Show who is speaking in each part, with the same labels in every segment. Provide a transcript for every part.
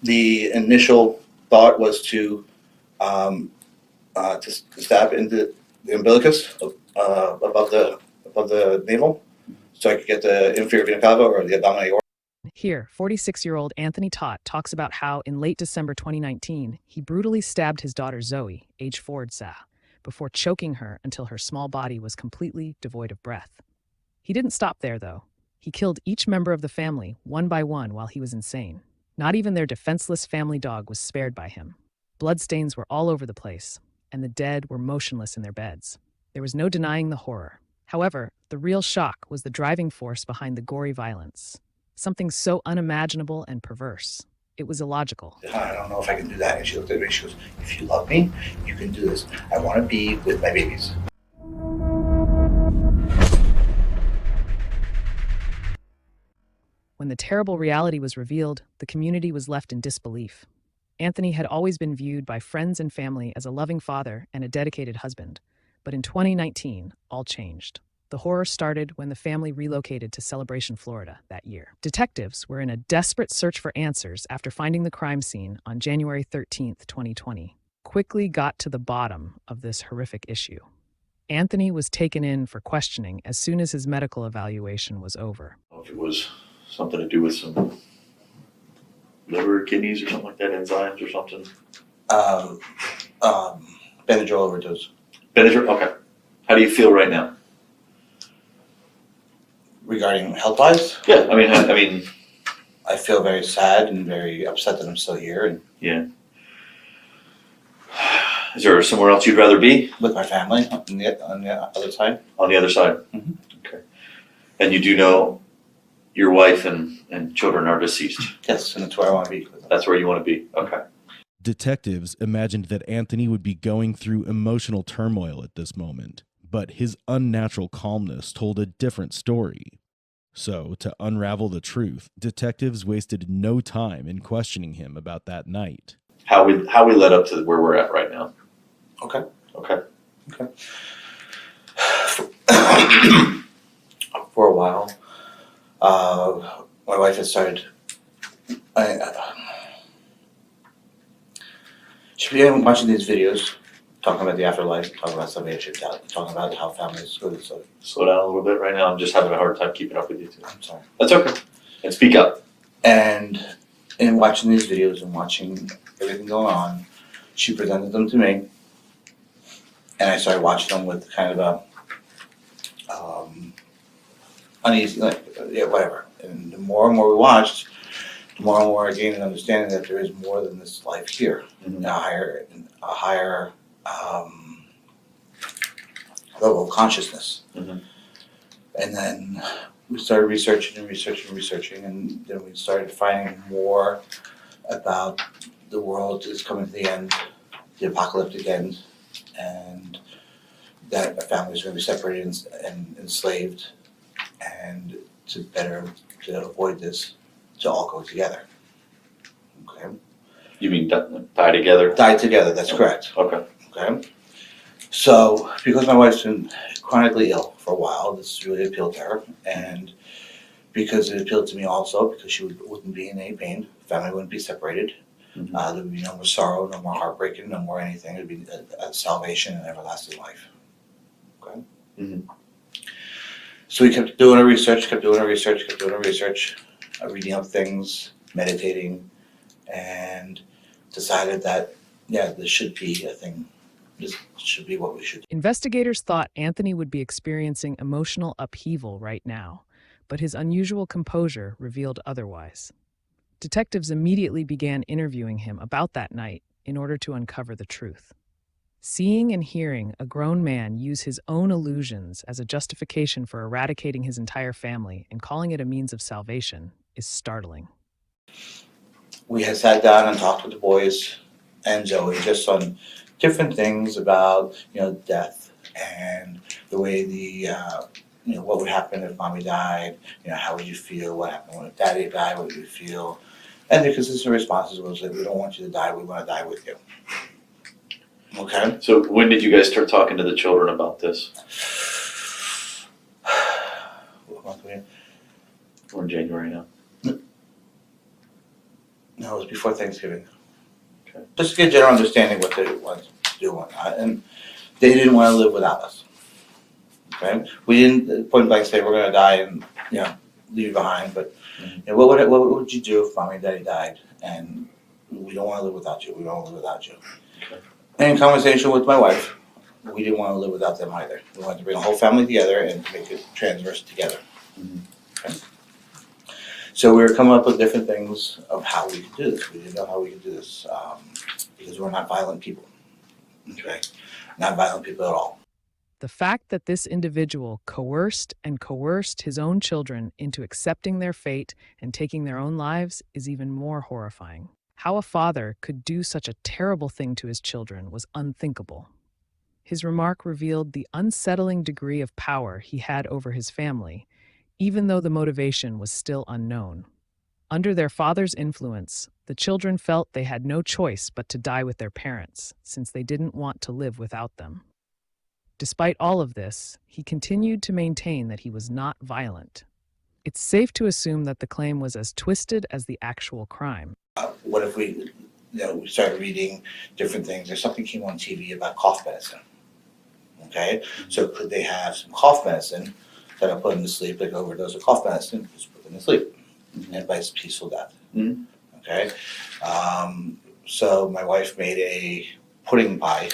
Speaker 1: The initial thought was to stab into the umbilicus above the navel, so I could get the inferior vena cava or the abdominal aorta.
Speaker 2: Here, 46-year-old Anthony Todt talks about how, in late December 2019, he brutally stabbed his daughter Zoe, age 4, before choking her until her small body was completely devoid of breath. He didn't stop there, though. He killed each member of the family, one by one, while he was insane. Not even their defenseless family dog was spared by him. Bloodstains were all over the place, and the dead were motionless in their beds. There was no denying the horror. However, the real shock was the driving force behind the gory violence. Something so unimaginable and perverse. It was illogical.
Speaker 1: I don't know if I can do that. And she looked at me and she goes, "If you love me, you can do this. I want to be with my babies."
Speaker 2: When the terrible reality was revealed, the community was left in disbelief. Anthony had always been viewed by friends and family as a loving father and a dedicated husband. But in 2019, all changed. The horror started when the family relocated to Celebration, Florida that year. Detectives were in a desperate search for answers after finding the crime scene on January 13th, 2020. Quickly got to the bottom of this horrific issue. Anthony was taken in for questioning as soon as his medical evaluation was over.
Speaker 3: If it was something to do with some liver, kidneys, or something like that, enzymes or something.
Speaker 1: Benadryl overdose.
Speaker 3: Benadryl. Okay. How do you feel right now?
Speaker 1: Regarding health-wise,
Speaker 3: Yeah. I mean.
Speaker 1: I feel very sad and very upset that I'm still here and
Speaker 3: Yeah. Is there somewhere else you'd rather be?
Speaker 1: with my family on the other side.
Speaker 3: On the other side.
Speaker 1: Mhm.
Speaker 3: Okay. And you do know your wife and children are deceased.
Speaker 1: Yes, and that's where I want to be.
Speaker 3: That's where you want to be. Okay.
Speaker 4: Detectives imagined that Anthony would be going through emotional turmoil at this moment, but his unnatural calmness told a different story. So, to unravel the truth, detectives wasted no time in questioning him about that night.
Speaker 3: How we led up to where we're at right now.
Speaker 1: Okay.
Speaker 3: Okay.
Speaker 1: For a while, my wife had started. She began watching these videos, talking about the afterlife, talking about salvation, talking about how families go to so.
Speaker 3: Slow down a little bit right now. I'm just having a hard time keeping up with you too.
Speaker 1: I'm sorry.
Speaker 3: That's okay. And speak up.
Speaker 1: And in watching these videos and watching everything going on, she presented them to me, and I started watching them with kind of a uneasy, like, yeah, whatever. And the more and more we watched, the more and more I gained an understanding that there is more than this life here,
Speaker 3: Mhm.
Speaker 1: a higher level of consciousness.
Speaker 3: Mhm.
Speaker 1: And then we started researching, and then we started finding more about the world is coming to the end, the apocalyptic end, and that a family is going to be separated and enslaved, and to avoid this, to all go together. Okay.
Speaker 3: You mean die together?
Speaker 1: Die together. That's correct.
Speaker 3: Okay.
Speaker 1: Okay. So, because my wife's been chronically ill for a while, this really appealed to her, and because it appealed to me also, because she wouldn't be in any pain, family wouldn't be separated.
Speaker 3: Mhm.
Speaker 1: There would be no more sorrow, no more heartbreaking, no more anything. It would be a salvation and everlasting life. Okay.
Speaker 3: Mhm.
Speaker 1: So we kept doing our research, reading up things, meditating, and decided that, yeah, this should be a thing. This should be what we should do.
Speaker 2: Investigators thought Anthony would be experiencing emotional upheaval right now, but his unusual composure revealed otherwise. Detectives immediately began interviewing him about that night in order to uncover the truth. Seeing and hearing a grown man use his own illusions as a justification for eradicating his entire family and calling it a means of salvation is startling.
Speaker 1: We had sat down and talked with the boys and Zoe just on different things about, death and the way what would happen if mommy died, how would you feel, what happened when daddy died, what would you feel? And the consistent responses was that we don't want you to die, we want to die with you. Okay?
Speaker 3: So when did you guys start talking to the children about this?
Speaker 1: What month are we in?
Speaker 3: We're in January now.
Speaker 1: No, it was before Thanksgiving.
Speaker 3: Okay.
Speaker 1: Just to get a general understanding what they wanted to do and whatnot, and they didn't want to live without us. Okay, we didn't point blank say we're gonna die and, leave you behind, but, what would you do if mommy and daddy died and we don't want to live without you, we don't want to live without you.
Speaker 3: Okay.
Speaker 1: And in conversation with my wife, we didn't want to live without them either. We wanted to bring a whole family together and to make it transverse together.
Speaker 3: Mhm.
Speaker 1: Okay? So we were coming up with different things of how we could do this. We didn't know how we could do this, because we're not violent people. Okay, not violent people at all.
Speaker 2: The fact that this individual coerced and coerced his own children into accepting their fate and taking their own lives is even more horrifying. How a father could do such a terrible thing to his children was unthinkable. His remark revealed the unsettling degree of power he had over his family, even though the motivation was still unknown. Under their father's influence, the children felt they had no choice but to die with their parents, since they didn't want to live without them. Despite all of this, he continued to maintain that he was not violent. It's safe to assume that the claim was as twisted as the actual crime.
Speaker 1: What if we started reading different things, or something came on TV about cough medicine? Okay, so could they have some cough medicine that'll put them to sleep, like overdose of cough medicine, just put them to sleep, and advice peaceful death.
Speaker 3: Mhm.
Speaker 1: Okay, so my wife made a pudding pie,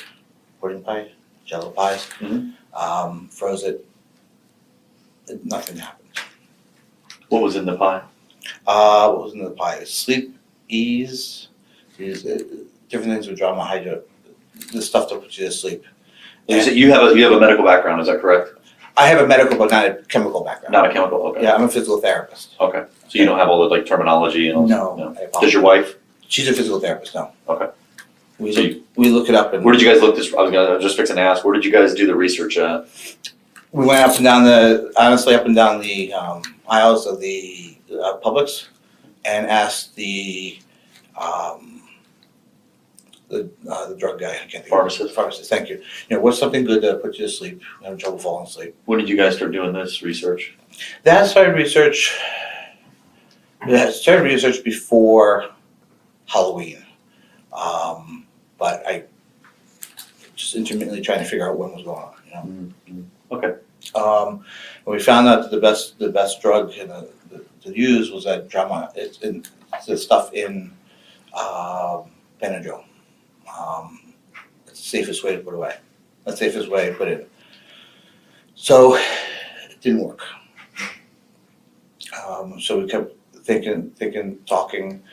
Speaker 1: Jello pie, froze it, nothing happened.
Speaker 3: What was in the pie?
Speaker 1: What was in the pie? Sleep, ease, different things with drama, hydro, the stuff that puts you to sleep.
Speaker 3: You said you have a medical background, is that correct?
Speaker 1: I have a medical but not a chemical background.
Speaker 3: Not a chemical, okay.
Speaker 1: Yeah, I'm a physical therapist.
Speaker 3: Okay, so you don't have all the like terminology and all?
Speaker 1: No, I apologize.
Speaker 3: Does your wife?
Speaker 1: She's a physical therapist, no.
Speaker 3: Okay.
Speaker 1: We look it up and.
Speaker 3: Where did you guys look this, I was just fixing to ask, where did you guys do the research at?
Speaker 1: We went up and down the aisles of the Publix and asked the drug guy, I can't think of
Speaker 3: Pharmacist.
Speaker 1: Pharmacist, thank you. What's something good to put you to sleep, having trouble falling asleep?
Speaker 3: When did you guys start doing this research?
Speaker 1: That started research before Halloween. But I just intermittently trying to figure out what was going on,
Speaker 3: Okay.
Speaker 1: And we found out that the best drug to use was that it's the stuff in Benadryl. It's the safest way to put away. The safest way to put it. So it didn't work. So we kept thinking, talking,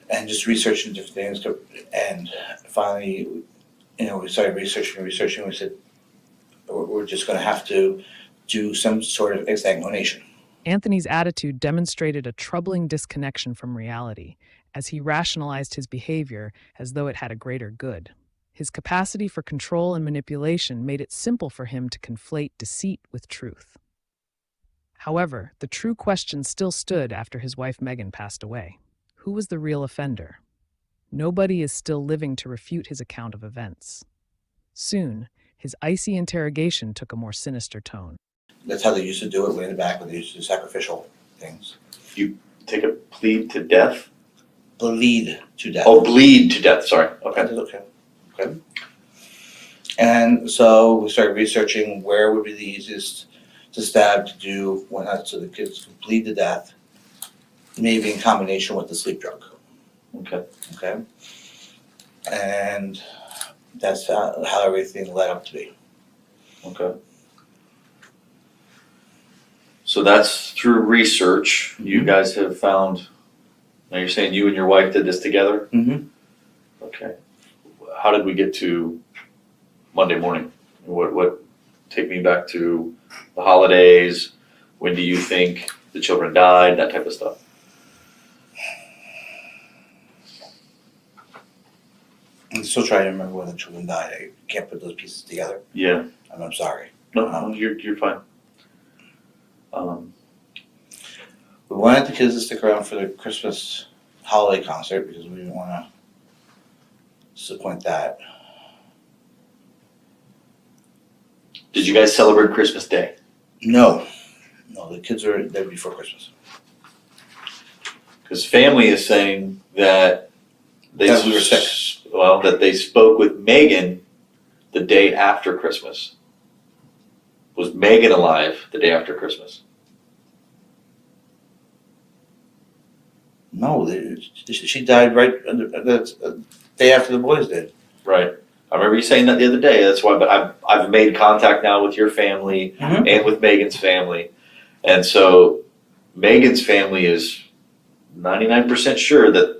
Speaker 1: and just researching different things. And finally, we started researching. We said, we're just going to have to do some sort of exsanguination.
Speaker 2: Anthony's attitude demonstrated a troubling disconnection from reality, as he rationalized his behavior as though it had a greater good. His capacity for control and manipulation made it simple for him to conflate deceit with truth. However, the true question still stood after his wife Megan passed away. Who was the real offender? Nobody is still living to refute his account of events. Soon, his icy interrogation took a more sinister tone.
Speaker 1: That's how they used to do it way in the back, when they used to do sacrificial things.
Speaker 3: You take a plead to death?
Speaker 1: Bleed to death.
Speaker 3: Oh, bleed to death, sorry, okay.
Speaker 1: Okay. And so we started researching where would be the easiest to stab, to do, so the kids could bleed to death, maybe in combination with the sleep drug.
Speaker 3: Okay.
Speaker 1: Okay? And that's how everything led up to be.
Speaker 3: Okay. So that's through research, you guys have found, now you're saying you and your wife did this together?
Speaker 1: Mm-hmm.
Speaker 3: Okay. How did we get to Monday morning? What, take me back to the holidays, when do you think the children died, that type of stuff?
Speaker 1: I'm still trying to remember when the children died. I can't put those pieces together.
Speaker 3: Yeah.
Speaker 1: I'm sorry.
Speaker 3: No, you're fine.
Speaker 1: We wanted the kids to stick around for the Christmas holiday concert because we didn't want to disappoint that.
Speaker 3: Did you guys celebrate Christmas Day?
Speaker 1: No, the kids are there before Christmas.
Speaker 3: Because family is saying that
Speaker 1: That we were sick.
Speaker 3: Well, that they spoke with Megan the day after Christmas. Was Megan alive the day after Christmas?
Speaker 1: No, she died right the day after the boys did.
Speaker 3: Right. I remember you saying that the other day. That's why. But I've made contact now with your family
Speaker 1: Mhm.
Speaker 3: and with Megan's family, and so Megan's family is 99% sure that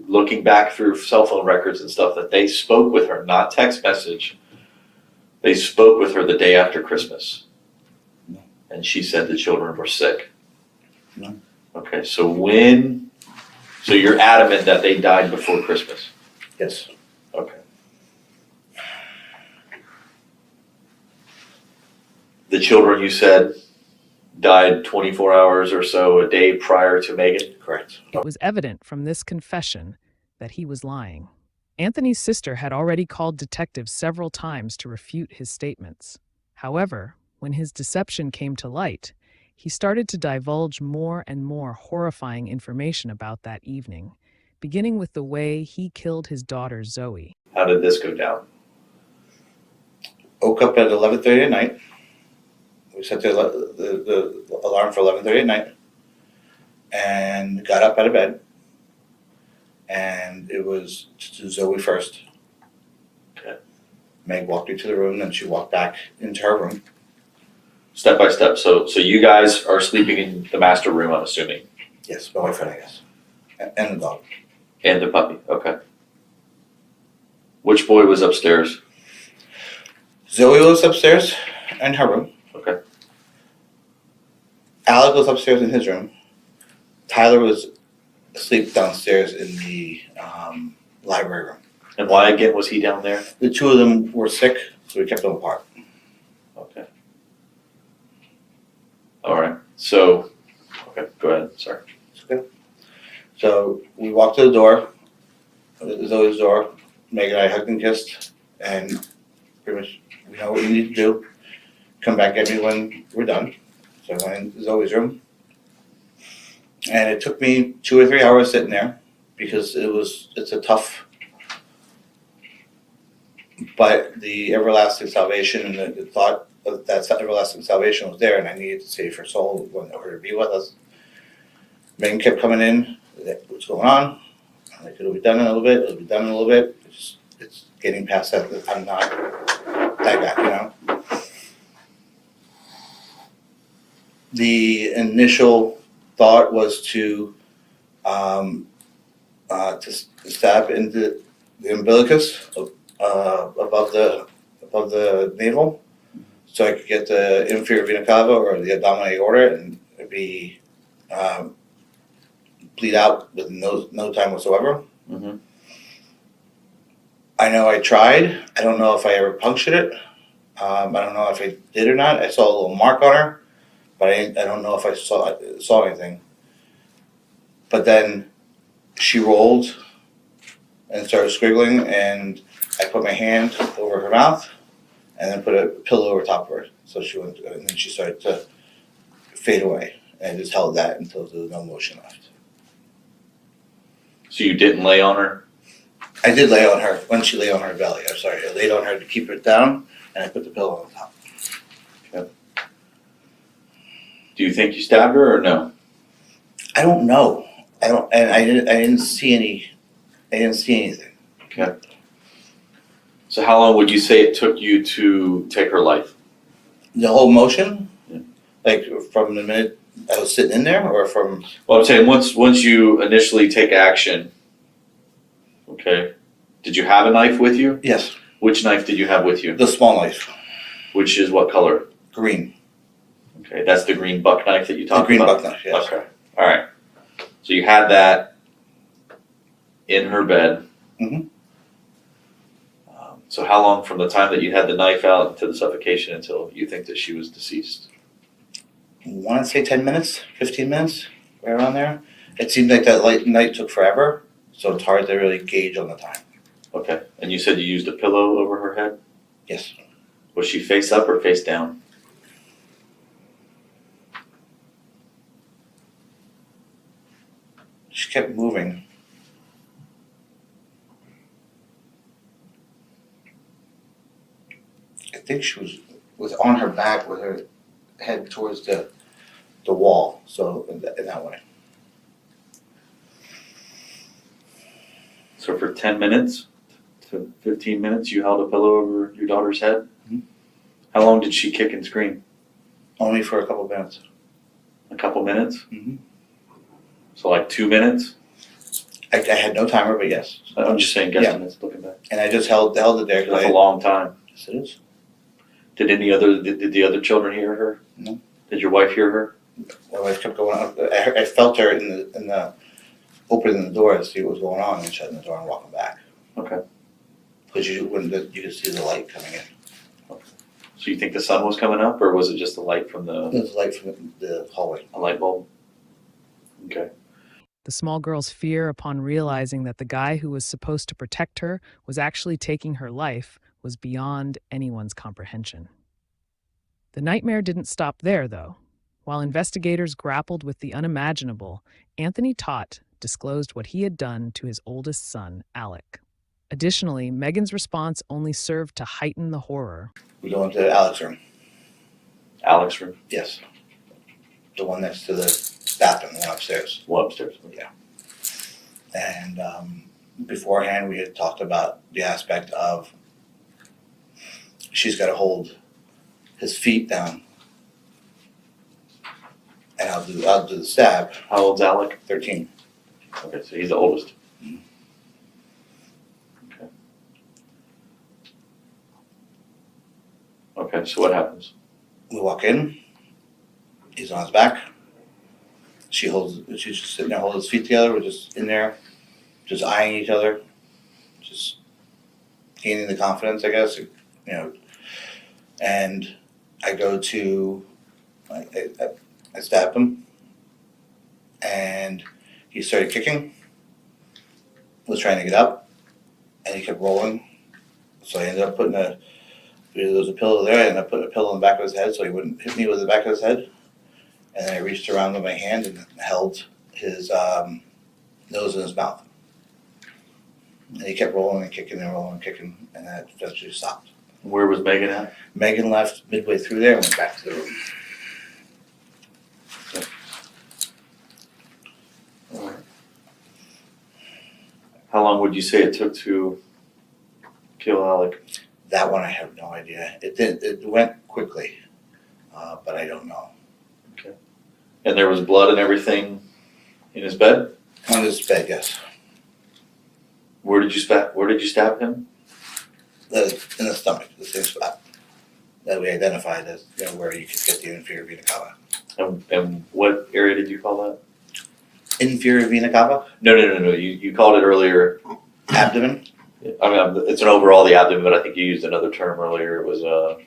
Speaker 3: looking back through cell phone records and stuff that they spoke with her, not text message. They spoke with her the day after Christmas, and she said the children were sick.
Speaker 1: No.
Speaker 3: Okay, so so you're adamant that they died before Christmas?
Speaker 1: Yes.
Speaker 3: Okay. The children, you said, died 24 hours or so a day prior to Megan?
Speaker 1: Correct.
Speaker 2: It was evident from this confession that he was lying. Anthony's sister had already called detectives several times to refute his statements. However, when his deception came to light, he started to divulge more and more horrifying information about that evening, beginning with the way he killed his daughter Zoe.
Speaker 3: How did this go down?
Speaker 1: Woke up at 11:30 at night. We set the alarm for 11:30 at night, and got up out of bed. And it was to Zoe first.
Speaker 3: Okay.
Speaker 1: Meg walked into the room, then she walked back into her room.
Speaker 3: Step by step. So you guys are sleeping in the master room, I'm assuming,
Speaker 1: Yes, my boyfriend, I guess, and the dog.
Speaker 3: and the puppy. Okay. Which boy was upstairs?
Speaker 1: Zoe was upstairs in her room.
Speaker 3: Okay.
Speaker 1: Alec was upstairs in his room. Tyler was asleep downstairs in the library room.
Speaker 3: And why again was he down there?
Speaker 1: The two of them were sick, so we kept them apart.
Speaker 3: Okay. All right. So, okay, go ahead. Sorry.
Speaker 1: So we walked to the door, Zoe's door. Meg and I hugged and kissed, and pretty much we know what you need to do. Come back at me when we're done. So I went into Zoe's room, and it took me 2 or 3 hours sitting there because it's a tough. But the everlasting salvation and the thought of that everlasting salvation was there, and I needed to save her soul in order to be with us. Megan kept coming in. What's going on? I'm like, it'll be done in a little bit. It'll be done in a little bit. It's getting past that. I'm not that guy, you know. The initial thought was to stab into the umbilicus above the navel, so I could get the inferior vena cava or the abdominal aorta, and it'd be bleed out with no time whatsoever.
Speaker 3: Mm-hmm.
Speaker 1: I know I tried. I don't know if I ever punctured it. I don't know if I did or not. I saw a little mark on her, but I don't know if I saw anything. But then she rolled and started squiggling, and I put my hand over her mouth and then put a pillow over top of her. So she went, and then she started to fade away, and I just held that until there was no motion left.
Speaker 3: So you didn't lay on her?
Speaker 1: I did lay on her when she lay on her belly. I'm sorry. I laid on her to keep her down, and I put the pillow on top.
Speaker 3: Okay. Do you think you stabbed her or no?
Speaker 1: I don't know. I didn't see anything.
Speaker 3: Okay. So how long would you say it took you to take her life?
Speaker 1: The whole motion,
Speaker 3: Yeah.
Speaker 1: like from the minute I was sitting in there, or from
Speaker 3: Well, I'm saying once you initially take action, okay, did you have a knife with you?
Speaker 1: yes,
Speaker 3: Which knife did you have with you?
Speaker 1: the small knife,
Speaker 3: Which is what color?
Speaker 1: green,
Speaker 3: Okay, that's the green buck knife that you
Speaker 1: the
Speaker 3: talked
Speaker 1: green
Speaker 3: about?
Speaker 1: buck knife. Yes.
Speaker 3: Okay, all right. So you had that in her bed.
Speaker 1: Mhm.
Speaker 3: So how long from the time that you had the knife out to the suffocation until you think that she was deceased?
Speaker 1: I want to say 10 minutes, 15 minutes, right around there. It seemed like that night took forever, so it's hard to really gauge on the time.
Speaker 3: Okay, and you said you used a pillow over her head?
Speaker 1: Yes,
Speaker 3: Was she face up or face down?
Speaker 1: she kept moving. I think she was on her back with her head towards the wall, so in that way.
Speaker 3: So for 10 minutes to 15 minutes, you held a pillow over your daughter's head?
Speaker 1: Mhm.
Speaker 3: How long did she kick and scream?
Speaker 1: Only for a couple of minutes.
Speaker 3: A couple minutes?
Speaker 1: Mm-hmm.
Speaker 3: So like 2 minutes?
Speaker 1: I had no timer, but yes.
Speaker 3: I'm just saying guesstimates, looking back.
Speaker 1: And I just held it there.
Speaker 3: That's a long time.
Speaker 1: Yes, it is.
Speaker 3: Did the other children hear her?
Speaker 1: No.
Speaker 3: Did your wife hear her?
Speaker 1: My wife kept going up. I felt her in the opening the door to see what was going on and shutting the door and walking back.
Speaker 3: Okay.
Speaker 1: Because you could see the light coming in.
Speaker 3: So you think the sun was coming up, or was it just the light from
Speaker 1: It was light from the hallway.
Speaker 3: a light bulb? Okay.
Speaker 2: The small girl's fear upon realizing that the guy who was supposed to protect her was actually taking her life was beyond anyone's comprehension. The nightmare didn't stop there, though. While investigators grappled with the unimaginable, Anthony Todt disclosed what he had done to his oldest son, Alec. Additionally, Megan's response only served to heighten the horror.
Speaker 1: We go into Alex's room.
Speaker 3: Alex's room?
Speaker 1: Yes. The one next to the bathroom, the one upstairs.
Speaker 3: Well, upstairs.
Speaker 1: Yeah. And beforehand, we had talked about the aspect of she's got to hold his feet down, and I'll do the stab.
Speaker 3: How old's Alec?
Speaker 1: 13.
Speaker 3: Okay, so he's the oldest.
Speaker 1: Mhm.
Speaker 3: Okay. Okay, so what happens?
Speaker 1: We walk in. He's on his back. She's just sitting there holding his feet together. We're just in there, just eyeing each other, just gaining the confidence, I guess, And I go to, I stab him, and he started kicking, was trying to get up, and he kept rolling. So I ended up putting there was a pillow there, I ended up putting a pillow in the back of his head so he wouldn't hit me with the back of his head. And then I reached around with my hand and held his nose in his mouth. And he kept rolling and kicking and rolling and kicking, and that eventually stopped.
Speaker 3: Where was Megan at?
Speaker 1: Megan left midway through there and went back to the room.
Speaker 3: All right. How long would you say it took to kill Alec?
Speaker 1: That one I have no idea. It went quickly, but I don't know.
Speaker 3: And there was blood and everything in his bed?
Speaker 1: On his bed, yes.
Speaker 3: Where did you stab him?
Speaker 1: In the stomach, the same spot that we identified as where you could get the inferior vena cava.
Speaker 3: And what area did you call that?
Speaker 1: Inferior vena cava?
Speaker 3: No. You called it earlier.
Speaker 1: Abdomen?
Speaker 3: I mean, it's an overall the abdomen, but I think you used another term earlier. It was the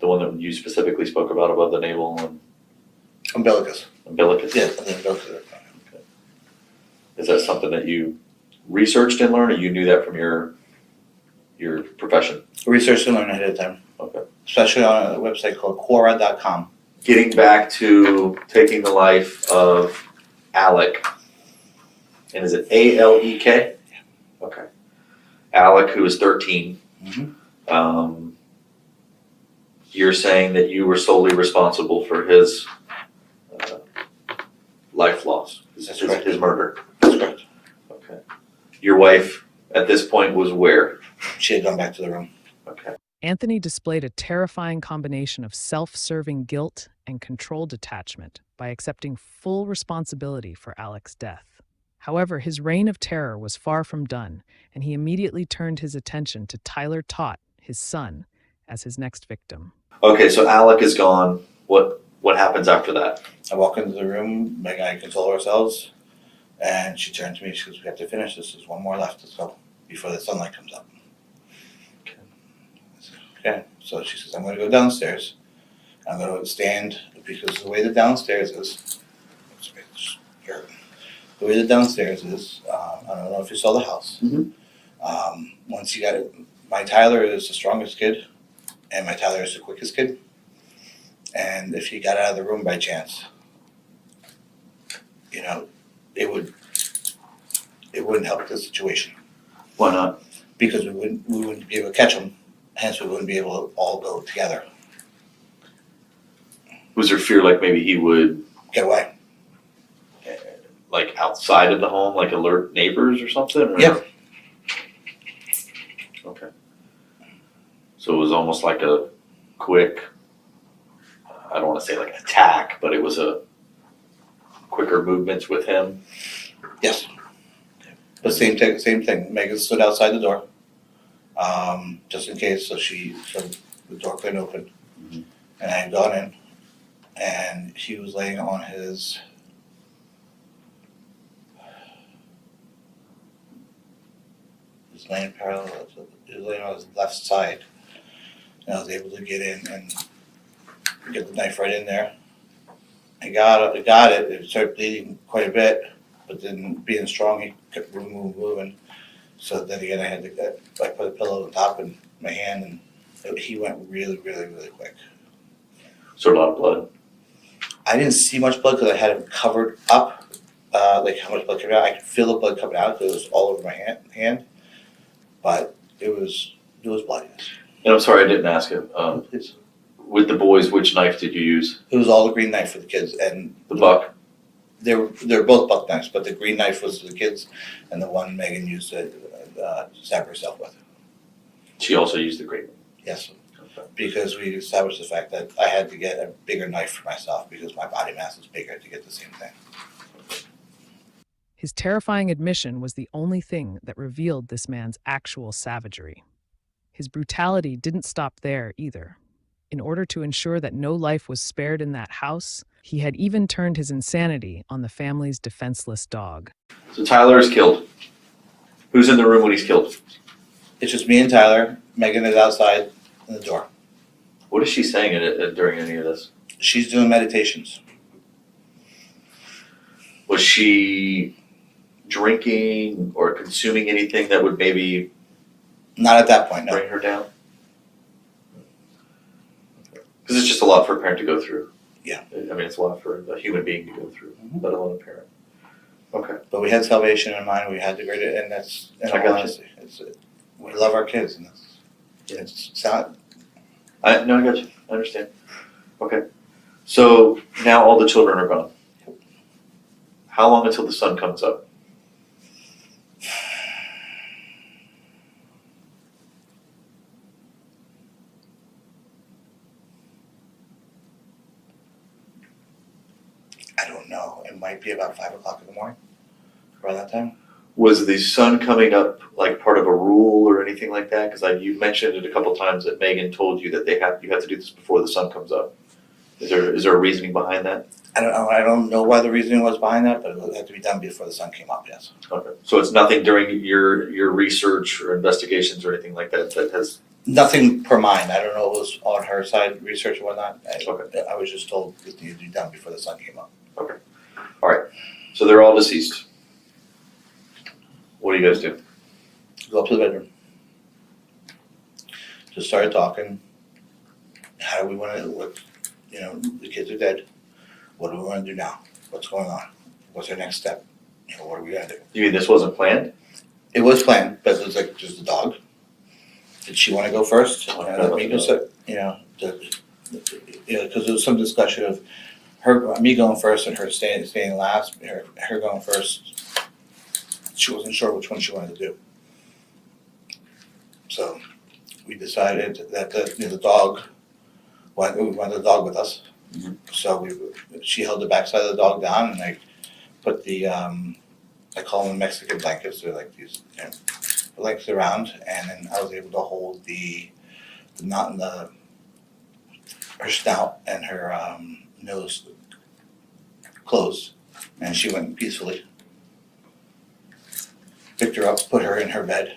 Speaker 3: one that you specifically spoke about above the navel and
Speaker 1: Umbilicus.
Speaker 3: umbilicus.
Speaker 1: Yes, the umbilicus.
Speaker 3: Okay. Is that something that you researched and learned, or you knew that from your profession?
Speaker 1: Research and learn ahead of time.
Speaker 3: Okay.
Speaker 1: Especially on a website called Quora.com.
Speaker 3: Getting back to taking the life of Alec, and is it Alek? Okay. Alec, who is 13.
Speaker 1: Mm-hmm.
Speaker 3: You're saying that you were solely responsible for his life loss,
Speaker 1: That's correct.
Speaker 3: his murder.
Speaker 1: That's correct.
Speaker 3: Okay. Your wife at this point was where?
Speaker 1: She had gone back to the room.
Speaker 3: Okay.
Speaker 2: Anthony displayed a terrifying combination of self-serving guilt and control detachment by accepting full responsibility for Alec's death. However, his reign of terror was far from done, and he immediately turned his attention to Tyler Todt, his son, as his next victim.
Speaker 3: Okay, so Alec is gone. What happens after that?
Speaker 1: I walk into the room, Meg and I console ourselves, and she turned to me, she goes, "We have to finish this, there's one more left, let's go, before the sunlight comes up."
Speaker 3: Okay.
Speaker 1: I said, okay, so she says, "I'm gonna go downstairs, I'm gonna stand," because the way the downstairs is, the way the downstairs is, I don't know if you saw the house.
Speaker 3: Mhm.
Speaker 1: Once you got it, my Tyler is the strongest kid, and my Tyler is the quickest kid. And if he got out of the room by chance, you know, it wouldn't help the situation
Speaker 3: Why not?
Speaker 1: because we wouldn't be able to catch them, hence we wouldn't be able to all go together,
Speaker 3: Was there fear like maybe he would,
Speaker 1: get away.
Speaker 3: like outside of the home, like alert neighbors or something? Or?
Speaker 1: Yep.
Speaker 3: Okay. So it was almost like a quick, I don't want to say like attack, but it was a quicker movements with him.
Speaker 1: Yes. But same thing. Megan stood outside the door, just in case, so the door couldn't open.
Speaker 3: Mhm.
Speaker 1: And I had gone in, and he was laying on his. He was laying parallel. He was laying on his left side, and I was able to get in and get the knife right in there. I got it. It started bleeding quite a bit, but then being strong, he kept moving. So then again, I put a pillow on top of my hand, and he went really, really, really quick.
Speaker 3: So a lot of blood.
Speaker 1: I didn't see much blood because I had him covered up, like how much blood came out. I could feel the blood coming out because it was all over my hand, but it was bloody.
Speaker 3: And I'm sorry I didn't ask him.
Speaker 1: It
Speaker 3: With the boys, which knife did you use?
Speaker 1: was all the green knife for the kids, and
Speaker 3: The buck.
Speaker 1: they're both buck knives, but the green knife was for the kids, and the one Megan used to stab herself with.
Speaker 3: She also used the great one.
Speaker 1: Yes.
Speaker 3: Okay.
Speaker 1: Because we established the fact that I had to get a bigger knife for myself because my body mass is bigger to get the same thing.
Speaker 2: His terrifying admission was the only thing that revealed this man's actual savagery. His brutality didn't stop there either. In order to ensure that no life was spared in that house, he had even turned his insanity on the family's defenseless dog.
Speaker 3: So Tyler is killed. Who's in the room when he's killed?
Speaker 1: It's just me and Tyler. Megan is outside in the door.
Speaker 3: What is she saying during any of this?
Speaker 1: She's doing meditations.
Speaker 3: Was she drinking or consuming anything that would maybe
Speaker 1: Not at that point, no.
Speaker 3: bring her down? Because it's just a lot for a parent to go through.
Speaker 1: Yeah.
Speaker 3: I mean, it's a lot for a human being to go through,
Speaker 1: Mhm.
Speaker 3: let alone a parent. Okay.
Speaker 1: But we had salvation in mind. We had to grade it, and that's, in
Speaker 3: I
Speaker 1: all
Speaker 3: got you.
Speaker 1: honesty, we love our kids, and it's not.
Speaker 3: I got you. I understand. Okay. So now all the children are gone. How long until the sun comes up?
Speaker 1: I don't know. It might be about 5:00 in the morning, around that time.
Speaker 3: Was the sun coming up like part of a rule or anything like that? Because you mentioned it a couple times that Megan told you that you have to do this before the sun comes up. Is there a reasoning behind that?
Speaker 1: I don't know. I don't know why the reasoning was behind that, but it had to be done before the sun came up. Yes.
Speaker 3: Okay. So it's nothing during your research or investigations or anything like that that has.
Speaker 1: Nothing per mine. I don't know what was on her side, research or whatnot.
Speaker 3: Okay.
Speaker 1: I was just told it needed to be done before the sun came up.
Speaker 3: So they're all deceased. What do you guys do?
Speaker 1: Go up to the bedroom. Just started talking. How do we want to, the kids are dead. What do we want to do now? What's going on? What's our next step? What are we going to do?
Speaker 3: You mean this wasn't planned?
Speaker 1: It was planned, but it was like just the dog. Did she want to go first?
Speaker 3: Okay.
Speaker 1: Because there was some discussion of me going first and her staying last. Her going first. She wasn't sure which one she wanted to do. So we decided that the dog. We wanted the dog with us.
Speaker 3: Mhm.
Speaker 1: So she held the backside of the dog down, and I put the I call them Mexican blankets. They're like these blankets around, and then I was able to hold the knot in her snout and her nose closed, and she went peacefully. Picked her up, put her in her bed,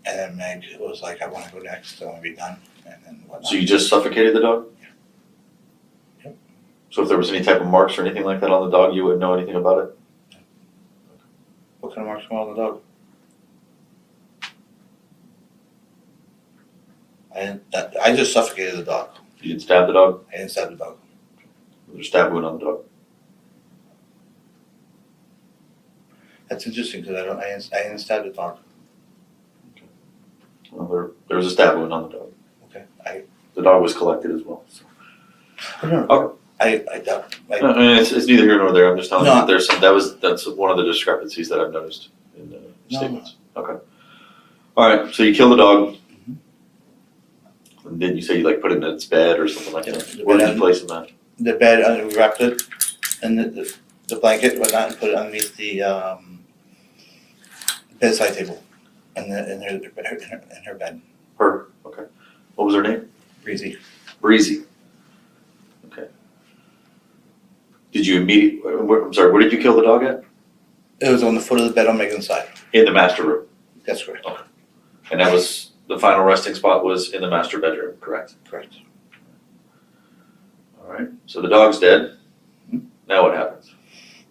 Speaker 1: and then Meg was like, "I want to go next. I want to be done," and then whatnot.
Speaker 3: So you just suffocated the dog?
Speaker 1: Yep.
Speaker 3: So if there was any type of marks or anything like that on the dog, you wouldn't know anything about it?
Speaker 1: What kind of marks were on the dog? I just suffocated the dog.
Speaker 3: You didn't stab the dog?
Speaker 1: I didn't stab the dog.
Speaker 3: Was there a stab wound on the dog?
Speaker 1: That's interesting, because I didn't stab the dog.
Speaker 3: Well, there was a stab wound on the dog.
Speaker 1: Okay,
Speaker 3: The dog was collected as well. So.
Speaker 1: I don't know.
Speaker 3: Okay.
Speaker 1: I doubt,
Speaker 3: I mean, it's neither here nor there. I'm just telling you
Speaker 1: No.
Speaker 3: that that's one of the discrepancies that I've noticed in the statements. Okay. All right. So you kill the dog. And then you say you like put it in its bed or something like
Speaker 1: Yeah,
Speaker 3: that.
Speaker 1: the
Speaker 3: Where
Speaker 1: bed
Speaker 3: did you place it in?
Speaker 1: the bed, we wrapped it in the blanket, whatnot, and put it underneath the bedside table, in her bed.
Speaker 3: Her. Okay. What was her name?
Speaker 1: Breezy.
Speaker 3: Breezy. Okay. Did you I'm sorry. Where did you kill the dog at?
Speaker 1: It was on the foot of the bed on Megan's side.
Speaker 3: In the master room.
Speaker 1: That's correct.
Speaker 3: And that was the final resting spot was in the master bedroom, correct?
Speaker 1: Correct.
Speaker 3: All right. So the dog's dead.
Speaker 1: Mhm.
Speaker 3: Now what happens?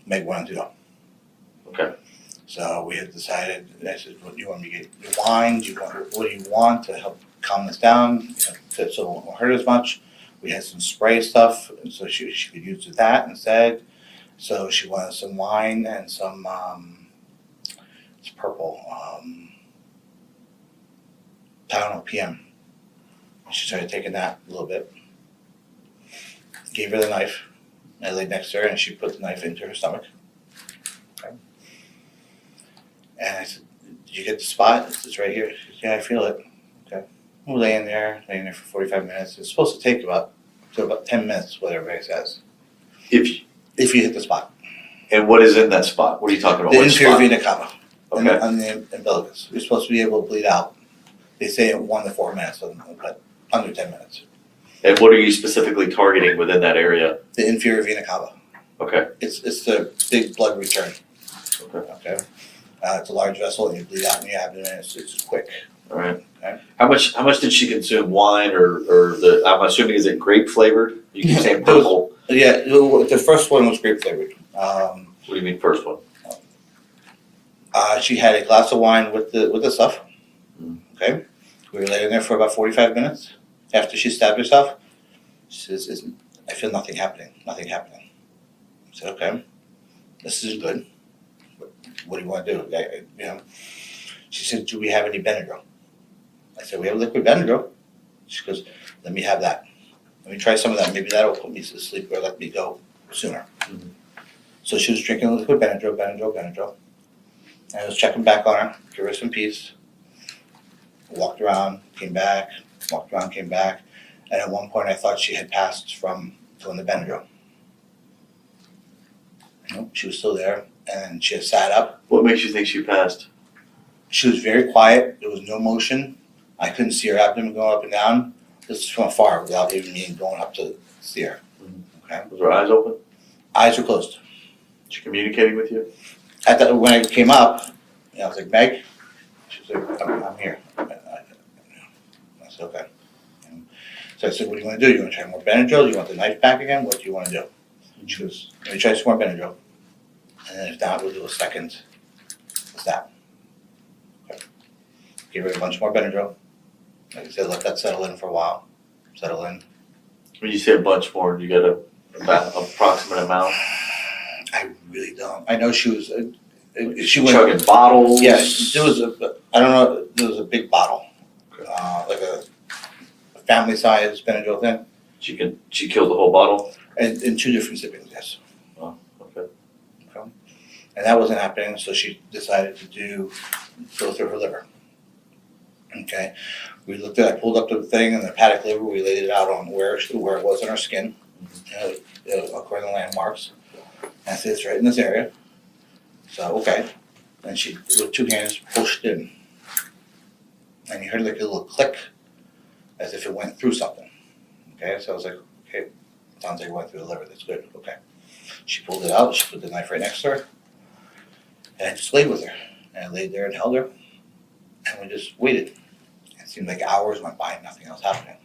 Speaker 1: Meg wanted to go.
Speaker 3: Okay.
Speaker 1: So we had decided, I said, what do you want me to get? You wine? What do you want to help calm this down? So it won't hurt as much. We had some spray stuff, and so she could use that instead. So she wanted some wine and some, it's purple, Tylenol PM. She started taking that a little bit. Gave her the knife. I laid next to her and she put the knife into her stomach. Okay. And I said, did you get the spot? It's right here. She said, yeah, I feel it. Okay. We're laying there for 45 minutes. It's supposed to take about 10 minutes, what everybody says. If you hit the spot.
Speaker 3: And what is in that spot? What are you talking about?
Speaker 1: The
Speaker 3: What
Speaker 1: inferior
Speaker 3: spot?
Speaker 1: vena cava.
Speaker 3: Okay.
Speaker 1: On the umbilicus. You're supposed to be able to bleed out. They say in 1 to 4 minutes, but under 10 minutes.
Speaker 3: And what are you specifically targeting within that area?
Speaker 1: The inferior vena cava.
Speaker 3: Okay.
Speaker 1: It's the big blood return.
Speaker 3: Okay.
Speaker 1: Okay. It's a large vessel and you bleed out in your abdomen. It's just quick.
Speaker 3: All right.
Speaker 1: Okay.
Speaker 3: How much did she consume? Wine or the? I'm assuming is it grape flavored? You keep saying
Speaker 1: Those-
Speaker 3: purple.
Speaker 1: Yeah, the first one was grape flavored.
Speaker 3: What do you mean first one?
Speaker 1: She had a glass of wine with the stuff.
Speaker 3: Mm.
Speaker 1: Okay. We were laying there for about 45 minutes after she stabbed herself. She says, I feel nothing happening. Nothing happening. I said, okay, this is good. What do you want to do? She said, do we have any Benadryl? I said, we have liquid Benadryl. She goes, let me have that. Let me try some of that. Maybe that'll put me to sleep or let me go sooner.
Speaker 3: Mhm.
Speaker 1: So she was drinking liquid Benadryl. And I was checking back on her, give her some peace. Walked around, came back, walked around, came back. And at one point I thought she had passed from doing the Benadryl. Nope, she was still there. And she had sat up.
Speaker 3: What makes you think she passed?
Speaker 1: She was very quiet. There was no motion. I couldn't see her abdomen going up and down. This is from afar without even me going up to see her. Okay.
Speaker 3: Was her eyes open?
Speaker 1: Eyes were closed.
Speaker 3: She communicating with you?
Speaker 1: When I came up, I was like, Meg? She was like, I'm here. I said, okay. And so I said, what do you want to do? You want to try more Benadryl? Do you want the knife back again? What do you want to do? And she goes, let me try some more Benadryl. And then if not, we'll do a second stab. Okay. Give her a bunch more Benadryl. Like I said, let that settle in for a while. Settle in.
Speaker 3: When you say a bunch more, you get about approximate amount?
Speaker 1: I really don't. I know she was. She
Speaker 3: Chugging
Speaker 1: went.
Speaker 3: bottles?
Speaker 1: Yeah, there was a. I don't know. There was a big bottle, like a family size Benadryl thing,
Speaker 3: She killed the whole bottle?
Speaker 1: and in 2 different sippings. Yes.
Speaker 3: Oh, okay.
Speaker 1: And that wasn't happening, so she decided to go through her liver. Okay, I pulled up the thing and the hepatic liver. We laid it out on where it was on her skin, according to landmarks. And I said, it's right in this area. So, okay. And she, with 2 hands, pushed in. And you heard like a little click, as if it went through something. Okay, so I was like, okay, sounds like it went through the liver. That's good. Okay. She pulled it out. She put the knife right next to her. And I just laid with her. And I laid there and held her. And we just waited. It seemed like hours went by and nothing else happening.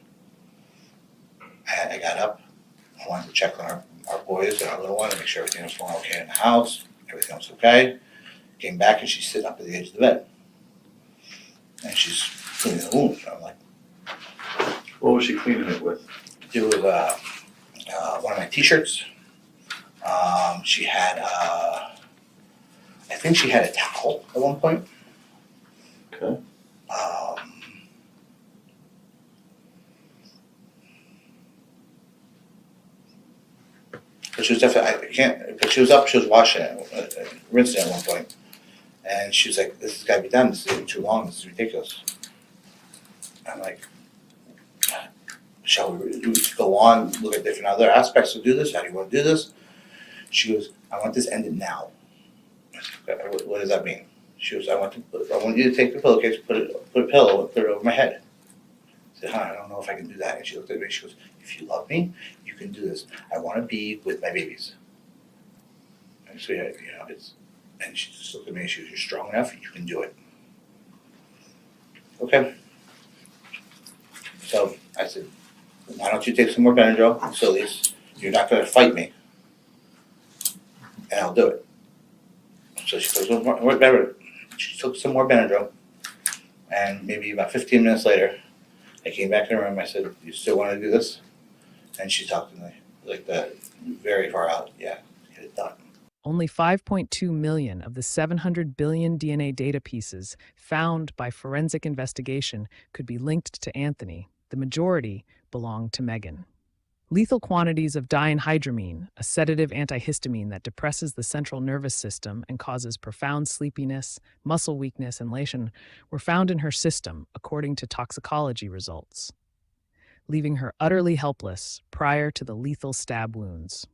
Speaker 1: I got up. I wanted to check on our boys and our little one to make sure everything was going okay in the house. Everything was okay. Came back and she's sitting up at the edge of the bed. And she's cleaning the wound. So I'm like,
Speaker 3: What was she cleaning it with?
Speaker 1: it was one of my t-shirts. She had I think she had a towel at one point.
Speaker 3: Okay.
Speaker 1: But she was definitely, I can't, but she was up, she was washing it, rinsing it at one point. And she was like, this has gotta be done, this is even too long, this is ridiculous. I'm like, shall we go on, look at different other aspects to do this? How do you want to do this? She goes, I want this ended now. What does that mean? She goes, I want you to take the pillowcase, put a pillow, and put it over my head. I said, I don't know if I can do that. And she looked at me, she goes, if you love me, you can do this. I want to be with my babies. And so, yeah, and she just looked at me and she goes, you're strong enough, you can do it. Okay. So I said, why don't you take some more Benadryl, so at least you're not going to fight me, and I'll do it. So she goes, whatever. She took some more Benadryl, and maybe about 15 minutes later, I came back in the room. I said, you still want to do this? And she talked to me like that, very far out. Yeah, get it done.
Speaker 2: Only 5.2 million of the 700 billion DNA data pieces found by forensic investigation could be linked to Anthony. The majority belonged to Megan. Lethal quantities of dihydramine, a sedative antihistamine that depresses the central nervous system and causes profound sleepiness, muscle weakness, and elation, were found in her system, according to toxicology results, leaving her utterly helpless prior to the lethal stab wounds.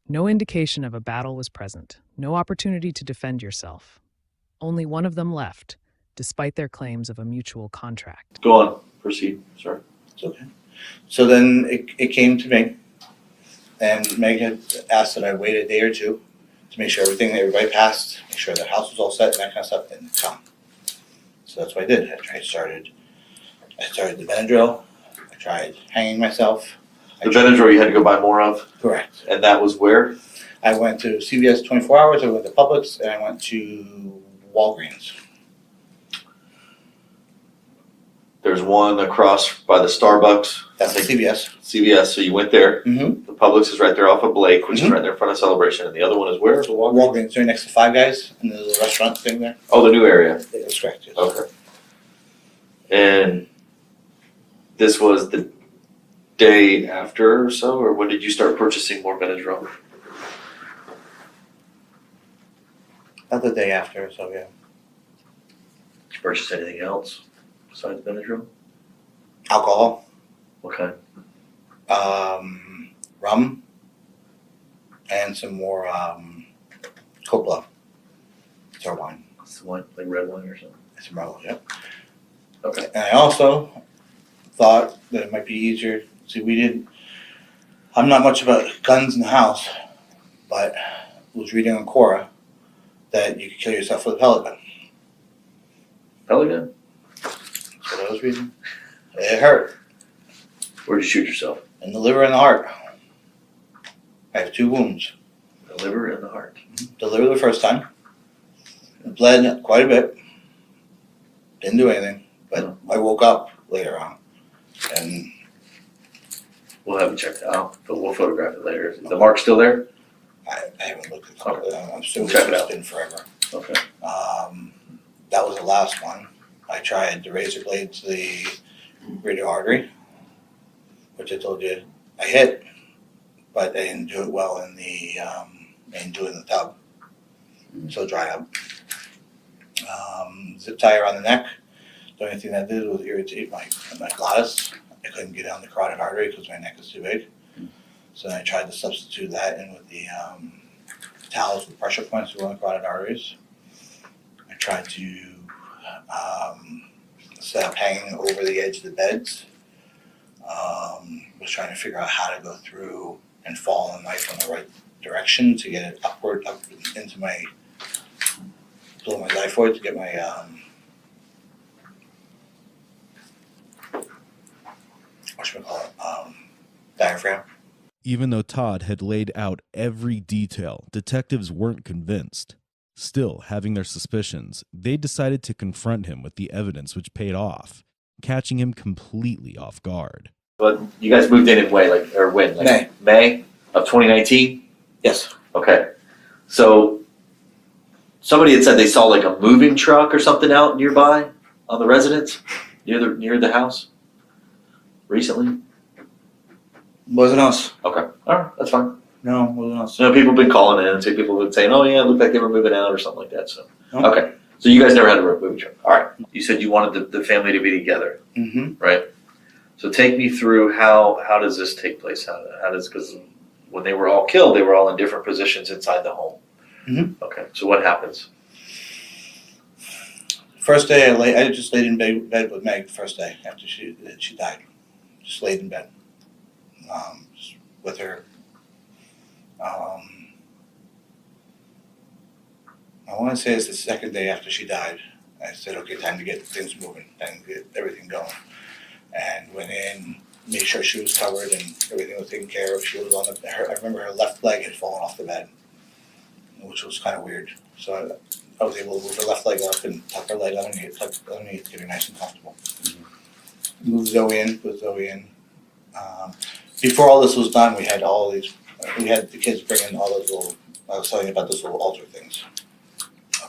Speaker 2: No indication of a battle was present, no opportunity to defend yourself. Only one of them left, despite their claims of a mutual contract.
Speaker 3: Go on, proceed, sir.
Speaker 1: It's okay. So then it came to me, and Meg had asked that I wait a day or two to make sure everybody passed, make sure the house was all set and that kind of stuff, and come. So that's what I did. I started the Benadryl. I tried hanging myself.
Speaker 3: The Benadryl you had to go buy more of,
Speaker 1: Correct.
Speaker 3: and that was where?
Speaker 1: I went to CVS 24 Hours, I went to Publix, and I went to Walgreens.
Speaker 3: There's one across by the Starbucks.
Speaker 1: That's the CVS.
Speaker 3: CVS, so you went there.
Speaker 1: Mm-hmm.
Speaker 3: The Publix is right there off of Blake, which is
Speaker 1: Mhm.
Speaker 3: right there in front of Celebration, and the other one is where? The Walgreens?
Speaker 1: Walgreens, right next to Five Guys, and the little restaurant thing there.
Speaker 3: Oh, the new area.
Speaker 1: That's correct, yes.
Speaker 3: Okay. And this was the day after or so, or when did you start purchasing more Benadryl?
Speaker 1: Not the day after, so yeah.
Speaker 3: Did you purchase anything else besides Benadryl?
Speaker 1: Alcohol,
Speaker 3: What kind?
Speaker 1: rum, and some more Coppola. It's our wine.
Speaker 3: It's the wine, like red wine or something?
Speaker 1: It's some Merlot, yep.
Speaker 3: Okay.
Speaker 1: And I also thought that it might be easier. See, I'm not much about guns in the house, but was reading on Quora that you could kill yourself with a pellet gun.
Speaker 3: Pellet gun?
Speaker 1: That's what I was reading. It hurt.
Speaker 3: Where'd you shoot yourself?
Speaker 1: In the liver and the heart. I have 2 wounds.
Speaker 3: The liver and the heart.
Speaker 1: The liver the first time. It bled quite a bit. Didn't do anything, but I woke up later on. And
Speaker 3: We'll have you check that out, but we'll photograph it later. Is the mark still there?
Speaker 1: I haven't looked at it. I'm assuming
Speaker 3: Check it
Speaker 1: it's
Speaker 3: out.
Speaker 1: been forever.
Speaker 3: Okay.
Speaker 1: That was the last one. I tried the razor blade to the radial artery, which I told you I hit, but I didn't do it well in the, I didn't do it in the tub, so it dried up. Zip tie around the neck. The only thing that did was irritate my glottis. I couldn't get down the carotid artery because my neck is too big. So I tried to substitute that in with the towels with pressure points around the carotid arteries. I tried to set up hanging over the edge of the beds. Was trying to figure out how to go through and fall on the knife in the right direction to get it upward up into my below my xiphoid to get my diaphragm.
Speaker 4: Even though Todd had laid out every detail, detectives weren't convinced. Still, having their suspicions, they decided to confront him with the evidence, which paid off, catching him completely off guard.
Speaker 3: But you guys moved in when? Like May of 2019?
Speaker 1: Yes.
Speaker 3: Okay. So somebody had said they saw like a moving truck or something out nearby on the residence, near the house recently.
Speaker 1: Wasn't us.
Speaker 3: Okay, all right, that's fine.
Speaker 1: No, wasn't us.
Speaker 3: So people have been calling in and say people have been saying, oh yeah, it looked like they were moving out or something like that, so.
Speaker 1: No.
Speaker 3: Okay, so you guys never had a moving truck, all right. You said you wanted the family to be together,
Speaker 1: Mm-hmm.
Speaker 3: right? So take me through how does this take place? How does, because when they were all killed, they were all in different positions inside the home.
Speaker 1: Mhm.
Speaker 3: Okay, so what happens?
Speaker 1: First day I just laid in bed with Meg the first day after she died. Just laid in bed just with her. I want to say it's the second day after she died. I said, okay, time to get things moving, time to get everything going. And went in, made sure she was covered and everything was taken care of. She was on I remember her left leg had fallen off the bed, which was kind of weird. So I was able to move her left leg up and tuck her leg underneath, get her nice and comfortable. Moved Zoe in, put Zoe in. Before all this was done, we had the kids bring in all those little, I was telling you about those little altar things.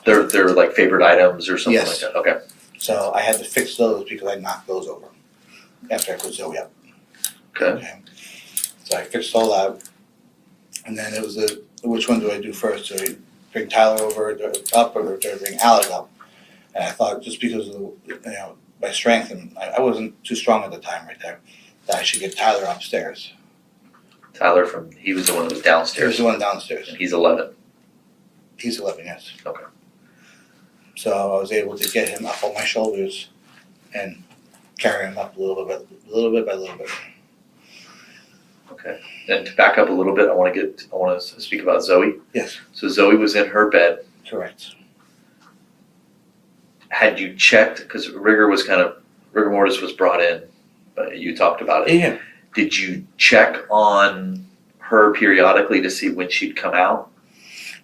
Speaker 3: They're like favorite items or something like
Speaker 1: Yes.
Speaker 3: that, okay.
Speaker 1: So I had to fix those because I knocked those over after I put Zoe up.
Speaker 3: Okay.
Speaker 1: So I fixed all that. And then it was which one do I do first? Do I bring Tyler up or do I bring Alec up? And I thought just because of my strength, and I wasn't too strong at the time right there, that I should get Tyler upstairs.
Speaker 3: Tyler he was the one that was
Speaker 1: He was
Speaker 3: downstairs,
Speaker 1: the one downstairs.
Speaker 3: and he's 11.
Speaker 1: He's 11, yes.
Speaker 3: Okay.
Speaker 1: So I was able to get him up on my shoulders and carry him up a little bit by little bit.
Speaker 3: Okay, and to back up a little bit, I want to speak about Zoe.
Speaker 1: Yes,
Speaker 3: So Zoe was in her bed.
Speaker 1: correct.
Speaker 3: Had you checked, because rigor mortis was brought in, but you talked about it.
Speaker 1: Yeah.
Speaker 3: Did you check on her periodically to see when she'd come out?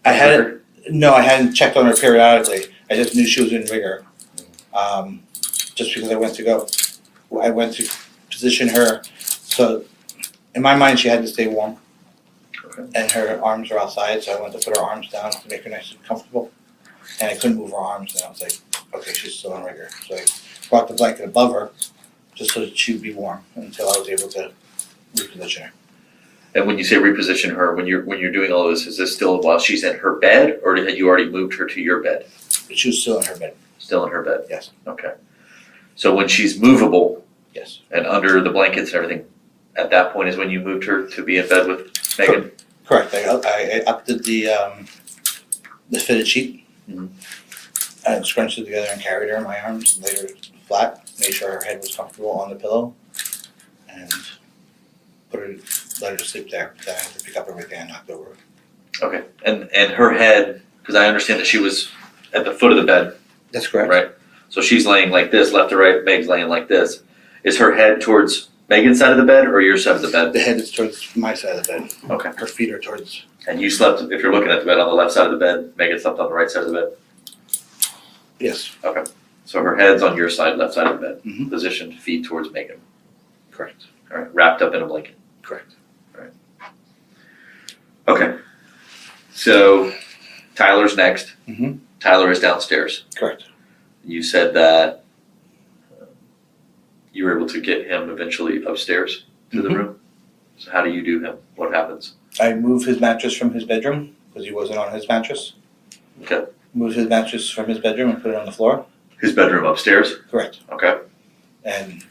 Speaker 1: I hadn't checked on her periodically. I just knew she was in rigor. Just because I went to position her. So in my mind, she had to stay warm.
Speaker 3: Okay.
Speaker 1: And her arms were outside, so I went to put her arms down to make her nice and comfortable. And I couldn't move her arms, and I was like, okay, she's still in rigor. So I brought the blanket above her just so that she would be warm until I was able to reposition her.
Speaker 3: And when you say reposition her, when you're doing all this, is this still while she's in her bed, or had you already moved her to your bed?
Speaker 1: But she was still in her bed.
Speaker 3: Still in her bed?
Speaker 1: Yes.
Speaker 3: Okay. So when she's movable
Speaker 1: Yes.
Speaker 3: and under the blankets and everything, at that point is when you moved her to be in bed with Megan?
Speaker 1: Correct. I undid the fitted sheet.
Speaker 3: Mhm.
Speaker 1: I scrunched it together and carried her in my arms, laid her flat, made sure her head was comfortable on the pillow, and let her to sleep there. Then I had to pick up everything I knocked over.
Speaker 3: Okay. And her head, because I understand that she was at the foot of the bed,
Speaker 1: That's correct.
Speaker 3: right? So she's laying like this, left to right, Meg's laying like this. Is her head towards Megan's side of the bed or your side of the bed?
Speaker 1: The head is towards my side of the bed.
Speaker 3: Okay.
Speaker 1: Her feet are towards.
Speaker 3: And you slept, if you're looking at the bed, on the left side of the bed, Megan slept on the right side of the bed?
Speaker 1: Yes.
Speaker 3: So her head's on your side, left side of the bed,
Speaker 1: Mhm.
Speaker 3: positioned feet towards Megan.
Speaker 1: Correct.
Speaker 3: All right, wrapped up in a blanket.
Speaker 1: Correct.
Speaker 3: Okay. So Tyler's next.
Speaker 1: Mhm.
Speaker 3: Tyler is downstairs.
Speaker 1: Correct.
Speaker 3: You said that you were able to get him eventually upstairs to the
Speaker 1: Mhm.
Speaker 3: room. So how do you do him? What happens?
Speaker 1: I moved his mattress from his bedroom because he wasn't on his mattress.
Speaker 3: Okay.
Speaker 1: Moved his mattress from his bedroom and put it on the floor.
Speaker 3: His bedroom upstairs?
Speaker 1: Correct.
Speaker 3: Okay.
Speaker 1: And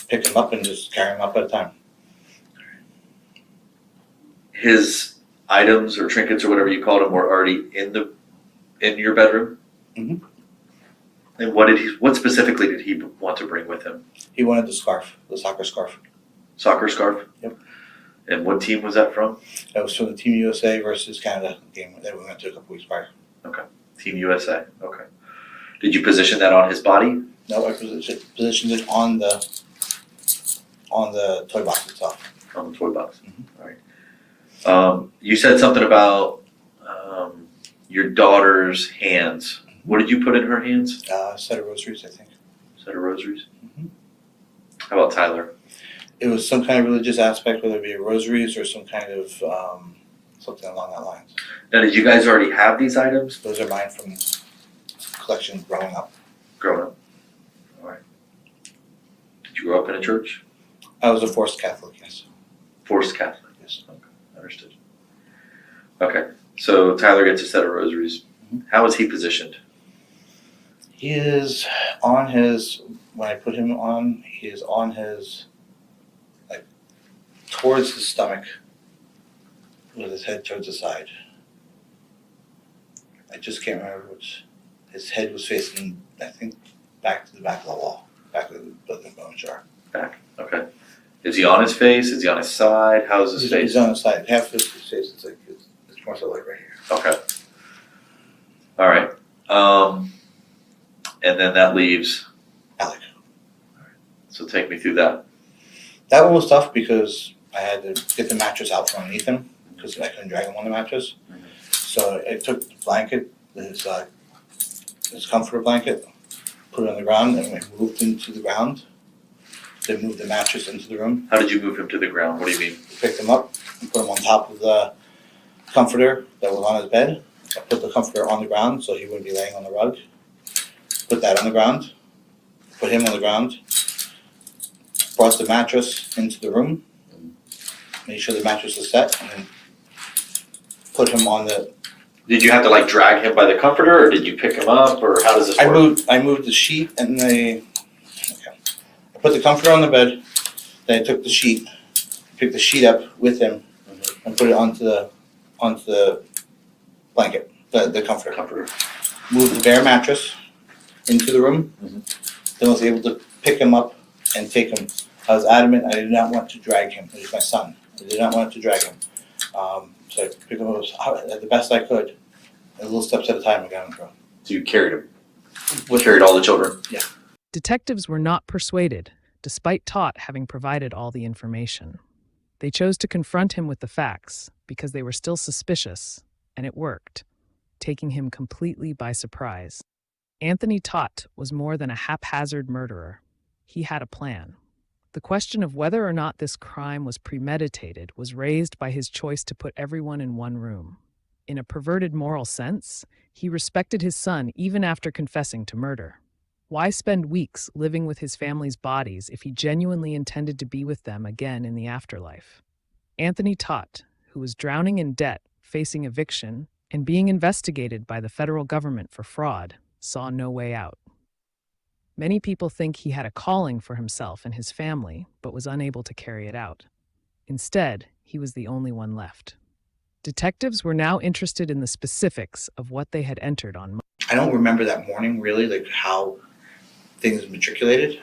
Speaker 1: pick him up and just carry him up at a time.
Speaker 3: His items or trinkets or whatever you called them were already in your bedroom?
Speaker 1: Mhm.
Speaker 3: And what specifically did he want to bring with him?
Speaker 1: He wanted the scarf, the soccer scarf.
Speaker 3: Soccer scarf?
Speaker 1: Yep.
Speaker 3: And what team was that from?
Speaker 1: That was from the Team USA versus Canada game that we went to a couple weeks prior.
Speaker 3: Team USA. Okay. Did you position that on his body?
Speaker 1: No, I positioned it on the toy box itself.
Speaker 3: On the toy box.
Speaker 1: Mhm.
Speaker 3: All right. You said something about your daughter's hands. What did you put in her hands?
Speaker 1: A set of rosaries, I think.
Speaker 3: Set of rosaries?
Speaker 1: Mhm.
Speaker 3: How about Tyler?
Speaker 1: It was some kind of religious aspect, whether it be rosaries or some kind of something along that lines.
Speaker 3: Now, did you guys already have these items
Speaker 1: Those are mine from collection growing up.
Speaker 3: growing up? All right. Did you grow up in a church?
Speaker 1: I was a forced Catholic, yes.
Speaker 3: Forced Catholic?
Speaker 1: Yes.
Speaker 3: Okay, understood. Okay, so Tyler gets a set of rosaries. How is he positioned?
Speaker 1: He is on his, when I put him on, he is on his, like, towards his stomach, with his head towards the side. I just can't remember which, his head was facing, I think, back to the back of the wall, back of the bone jar.
Speaker 3: Back, okay. Is he on his face? Is he on his side? How's his face?
Speaker 1: He's on his side, half of his face is like, it's more so like right here.
Speaker 3: Okay. All right. And then that leaves,
Speaker 1: Alec.
Speaker 3: so take me through that.
Speaker 1: That one was tough because I had to get the mattress out from underneath him because I couldn't drag him on the mattress. So I took the blanket, his comforter blanket, put it on the ground, and we moved him to the ground. Then moved the mattress into the room,
Speaker 3: How did you move him to the ground? What do you mean?
Speaker 1: picked him up, and put him on top of the comforter that was on his bed. I put the comforter on the ground so he wouldn't be laying on the rug. Put that on the ground, put him on the ground, brought the mattress into the room, made sure the mattress was set, and then put him on the.
Speaker 3: Did you have to like drag him by the comforter, or did you pick him up, or how does this work?
Speaker 1: I moved the sheet and I put the comforter on the bed, then I took the sheet, picked the sheet up with him and put it onto the blanket, the comforter.
Speaker 3: Comforter.
Speaker 1: Moved the bare mattress into the room,
Speaker 3: Mhm.
Speaker 1: then was able to pick him up and take him. I was adamant, I did not want to drag him, he was my son, I did not want to drag him. So I picked him up the best I could, a little steps at a time I got him through.
Speaker 3: So you carried him. Carried all the children.
Speaker 2: Detectives were not persuaded, despite Todt having provided all the information. They chose to confront him with the facts because they were still suspicious, and it worked, taking him completely by surprise. Anthony Todt was more than a haphazard murderer. He had a plan. The question of whether or not this crime was premeditated was raised by his choice to put everyone in one room. In a perverted moral sense, he respected his son even after confessing to murder. Why spend weeks living with his family's bodies if he genuinely intended to be with them again in the afterlife? Anthony Todt, who was drowning in debt, facing eviction, and being investigated by the federal government for fraud, saw no way out. Many people think he had a calling for himself and his family, but was unable to carry it out. Instead, he was the only one left. Detectives were now interested in the specifics of what they had entered on.
Speaker 1: I don't remember that morning really, like how things matriculated.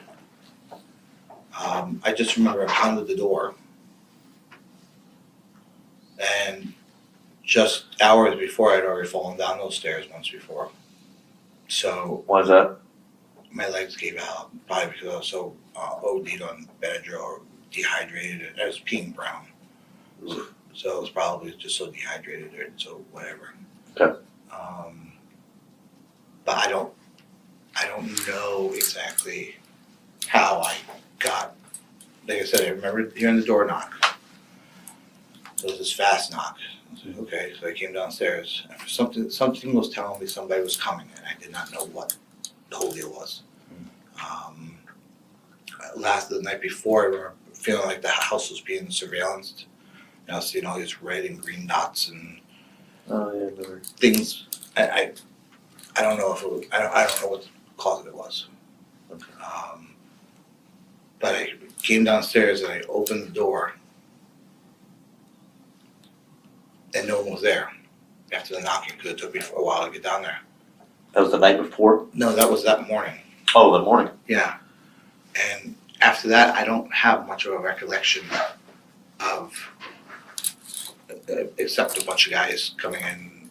Speaker 1: I just remember I pounded the door. And just hours before, I'd already fallen down those stairs once before. So
Speaker 3: Why is that?
Speaker 1: my legs gave out, probably because I was so OD'd on Benadryl or dehydrated. I was peeing brown. So it was probably just so dehydrated or so whatever.
Speaker 3: Okay.
Speaker 1: But I don't know exactly how I got. Like I said, I remember hearing the door knock. So it was this fast knock. I was like, okay, so I came downstairs. And for something was telling me somebody was coming, and I did not know what the whole deal was. The night before, I remember feeling like the house was being surveillanced. And I was seeing all these red and green dots and
Speaker 3: Oh yeah, never.
Speaker 1: things. I don't know if it was, I don't know what the cause of it was.
Speaker 3: Okay.
Speaker 1: But I came downstairs and I opened the door and no one was there after the knocking because it took me a while to get down there.
Speaker 3: That was the night before?
Speaker 1: No, that was that morning.
Speaker 3: Oh, the morning.
Speaker 1: Yeah. And after that, I don't have much of a recollection of, except a bunch of guys coming in.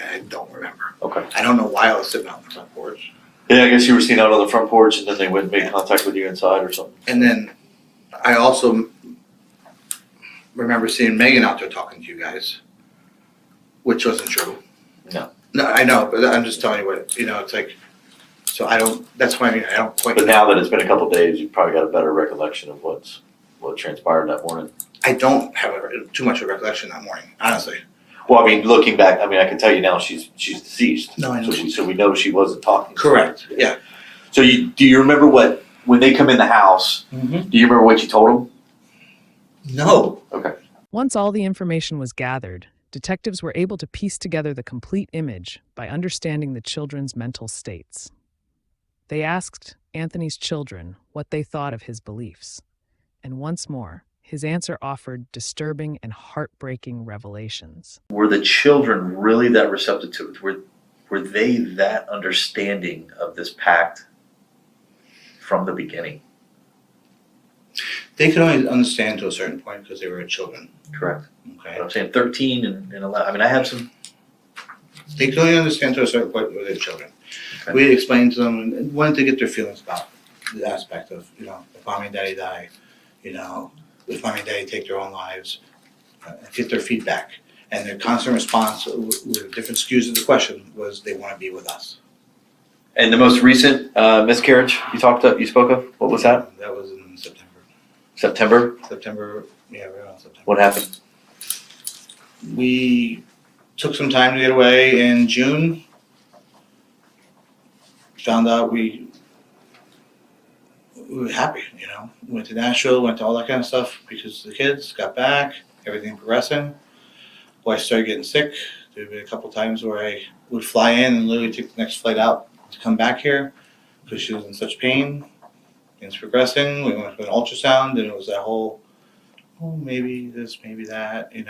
Speaker 1: I don't remember.
Speaker 3: Okay.
Speaker 1: I don't know why I was sitting out on the front porch.
Speaker 3: Yeah, I guess you were seen out on the front porch and then they went and made contact with you inside or something.
Speaker 1: And then I also remember seeing Megan out there talking to you guys, which wasn't true.
Speaker 3: No.
Speaker 1: No, I know, but I'm just telling you what, it's like, so I don't, that's why I don't quite.
Speaker 3: But now that it's been a couple of days, you've probably got a better recollection of what's. what transpired that morning?
Speaker 1: I don't have too much of a recollection that morning, honestly.
Speaker 3: Well, I mean, looking back, I mean, I can tell you now she's deceased.
Speaker 1: No, I know.
Speaker 3: So we know she wasn't talking.
Speaker 1: Correct, yeah.
Speaker 3: So do you remember when they come in the house,
Speaker 1: Mm-hmm.
Speaker 3: do you remember what you told them?
Speaker 1: No.
Speaker 3: Okay.
Speaker 2: Once all the information was gathered, detectives were able to piece together the complete image by understanding the children's mental states. They asked Anthony's children what they thought of his beliefs, and once more, his answer offered disturbing and heartbreaking revelations.
Speaker 3: Were the children really that receptive to it? Were they that understanding of this pact from the beginning?
Speaker 1: They could only understand to a certain point because they were children.
Speaker 3: Correct.
Speaker 1: Okay.
Speaker 3: But I'm saying 13 and 11. I mean, I have some.
Speaker 1: They could only understand to a certain point with their children.
Speaker 3: Okay.
Speaker 1: We explained to them and wanted to get their feelings about the aspect of, if mommy and daddy die, if mommy and daddy take their own lives, get their feedback. And their constant response with different skews of the question was they want to be with us.
Speaker 3: And the most recent miscarriage you spoke of, what was that?
Speaker 1: That was in September.
Speaker 3: September?
Speaker 1: Yeah, right around September.
Speaker 3: What happened?
Speaker 1: We took some time to get away in June. Found out we were happy, Went to Nashville, went to all that kind of stuff because the kids got back, everything progressing. Boy, I started getting sick. There had been a couple times where I would fly in and literally take the next flight out to come back here because she was in such pain. It's progressing. We went to an ultrasound, and it was that whole, maybe this, maybe that. It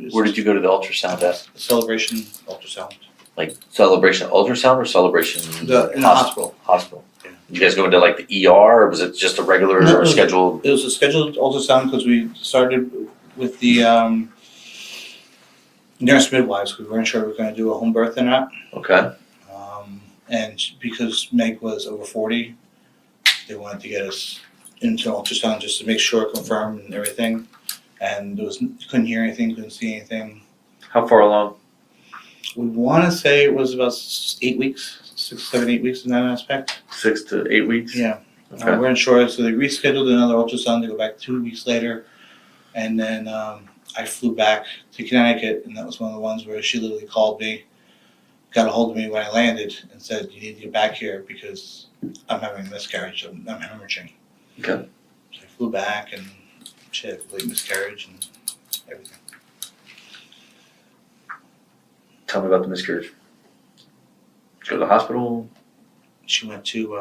Speaker 1: was
Speaker 3: Where did you go to the ultrasound at?
Speaker 1: a celebration ultrasound.
Speaker 3: Like celebration ultrasound or celebration
Speaker 1: In the hospital.
Speaker 3: Hospital.
Speaker 1: Yeah.
Speaker 3: Did you guys go into like the ER or was it just a regular
Speaker 1: No,
Speaker 3: or scheduled?
Speaker 1: It was a scheduled ultrasound because we started with the nurse midwives. We weren't sure we were going to do a home birth or not.
Speaker 3: Okay.
Speaker 1: And because Meg was over 40, they wanted to get us into an ultrasound just to make sure, confirm and everything. And couldn't hear anything, couldn't see anything.
Speaker 3: How far along?
Speaker 1: We want to say it was about 8 weeks, 6, 7, 8 weeks in that aspect.
Speaker 3: 6 to 8 weeks?
Speaker 1: Yeah.
Speaker 3: Okay.
Speaker 1: We weren't sure, so they rescheduled another ultrasound to go back 2 weeks later. And then I flew back to Connecticut, and that was one of the ones where she literally called me, got a hold of me when I landed, and said, "You need to get back here because I'm having a miscarriage. I'm hemorrhaging."
Speaker 3: Okay.
Speaker 1: So I flew back, and she had a complete miscarriage and everything.
Speaker 3: Tell me about the miscarriage. Did you go to the hospital?
Speaker 1: She went to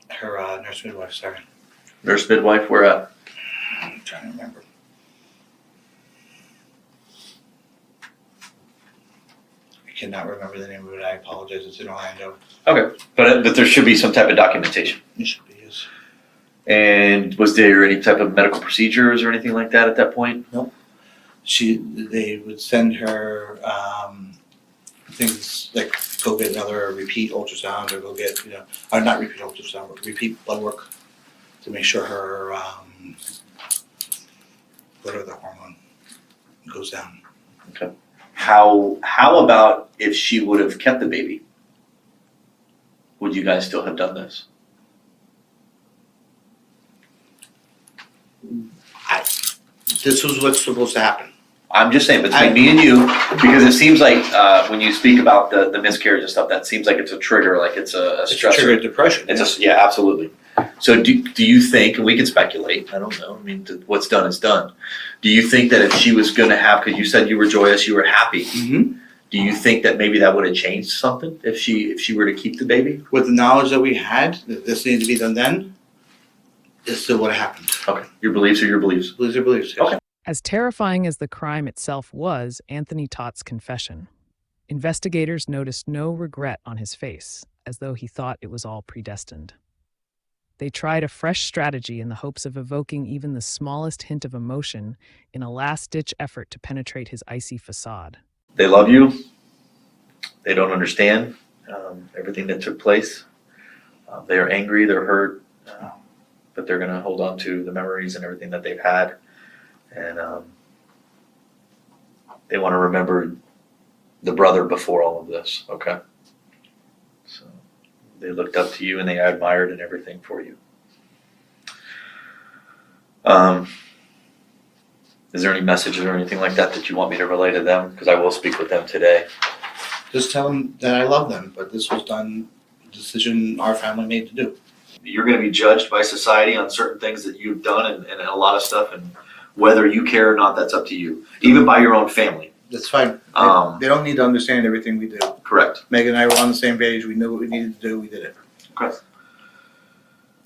Speaker 1: her nurse midwife, sorry.
Speaker 3: Nurse midwife, where at?
Speaker 1: I'm trying to remember. I cannot remember the name of it. I apologize. It's in Orlando.
Speaker 3: Okay. But there should be some type of documentation.
Speaker 1: It should be, yes.
Speaker 3: And was there any type of medical procedures or anything like that at that point?
Speaker 1: They would send her things like go get another repeat ultrasound or go get, or not repeat ultrasound, but repeat blood work to make sure her, whatever the hormone goes down.
Speaker 3: Okay. How about if she would have kept the baby? Would you guys still have done this?
Speaker 1: This was what's supposed to happen.
Speaker 3: I'm just saying between me and you, because it seems like when you speak about the miscarriage and stuff, that seems like it's a trigger, like it's a stressor.
Speaker 1: It's triggered depression.
Speaker 3: Yeah, absolutely. So do you think, and we can speculate, I don't know, I mean, what's done is done. Do you think that if she was going to have, because you said you were joyous, you were happy,
Speaker 1: Mm-hmm.
Speaker 3: do you think that maybe that would have changed something if she were to keep the baby?
Speaker 1: With the knowledge that we had, that this needed to be done then, this still would have happened.
Speaker 3: Okay, your beliefs are your beliefs.
Speaker 1: Beliefs are beliefs. Yes.
Speaker 3: Okay.
Speaker 2: As terrifying as the crime itself was Anthony Todt's confession, investigators noticed no regret on his face, as though he thought it was all predestined. They tried a fresh strategy in the hopes of evoking even the smallest hint of emotion in a last-ditch effort to penetrate his icy facade.
Speaker 3: They love you. They don't understand everything that took place. They are angry, they're hurt, but they're going to hold on to the memories and everything that they've had. And they want to remember the brother before all of this, okay? So they looked up to you and they admired and everything for you. Is there any messages or anything like that that you want me to relay to them? Because I will speak with them today.
Speaker 1: Just tell them that I love them, but this was done, a decision our family made to do.
Speaker 3: You're going to be judged by society on certain things that you've done and a lot of stuff, and whether you care or not, that's up to you. Even by your own family.
Speaker 1: That's fine. They don't need to understand everything we do.
Speaker 3: Correct.
Speaker 1: Megan and I were on the same page. We knew what we needed to do. We did it.
Speaker 3: Okay.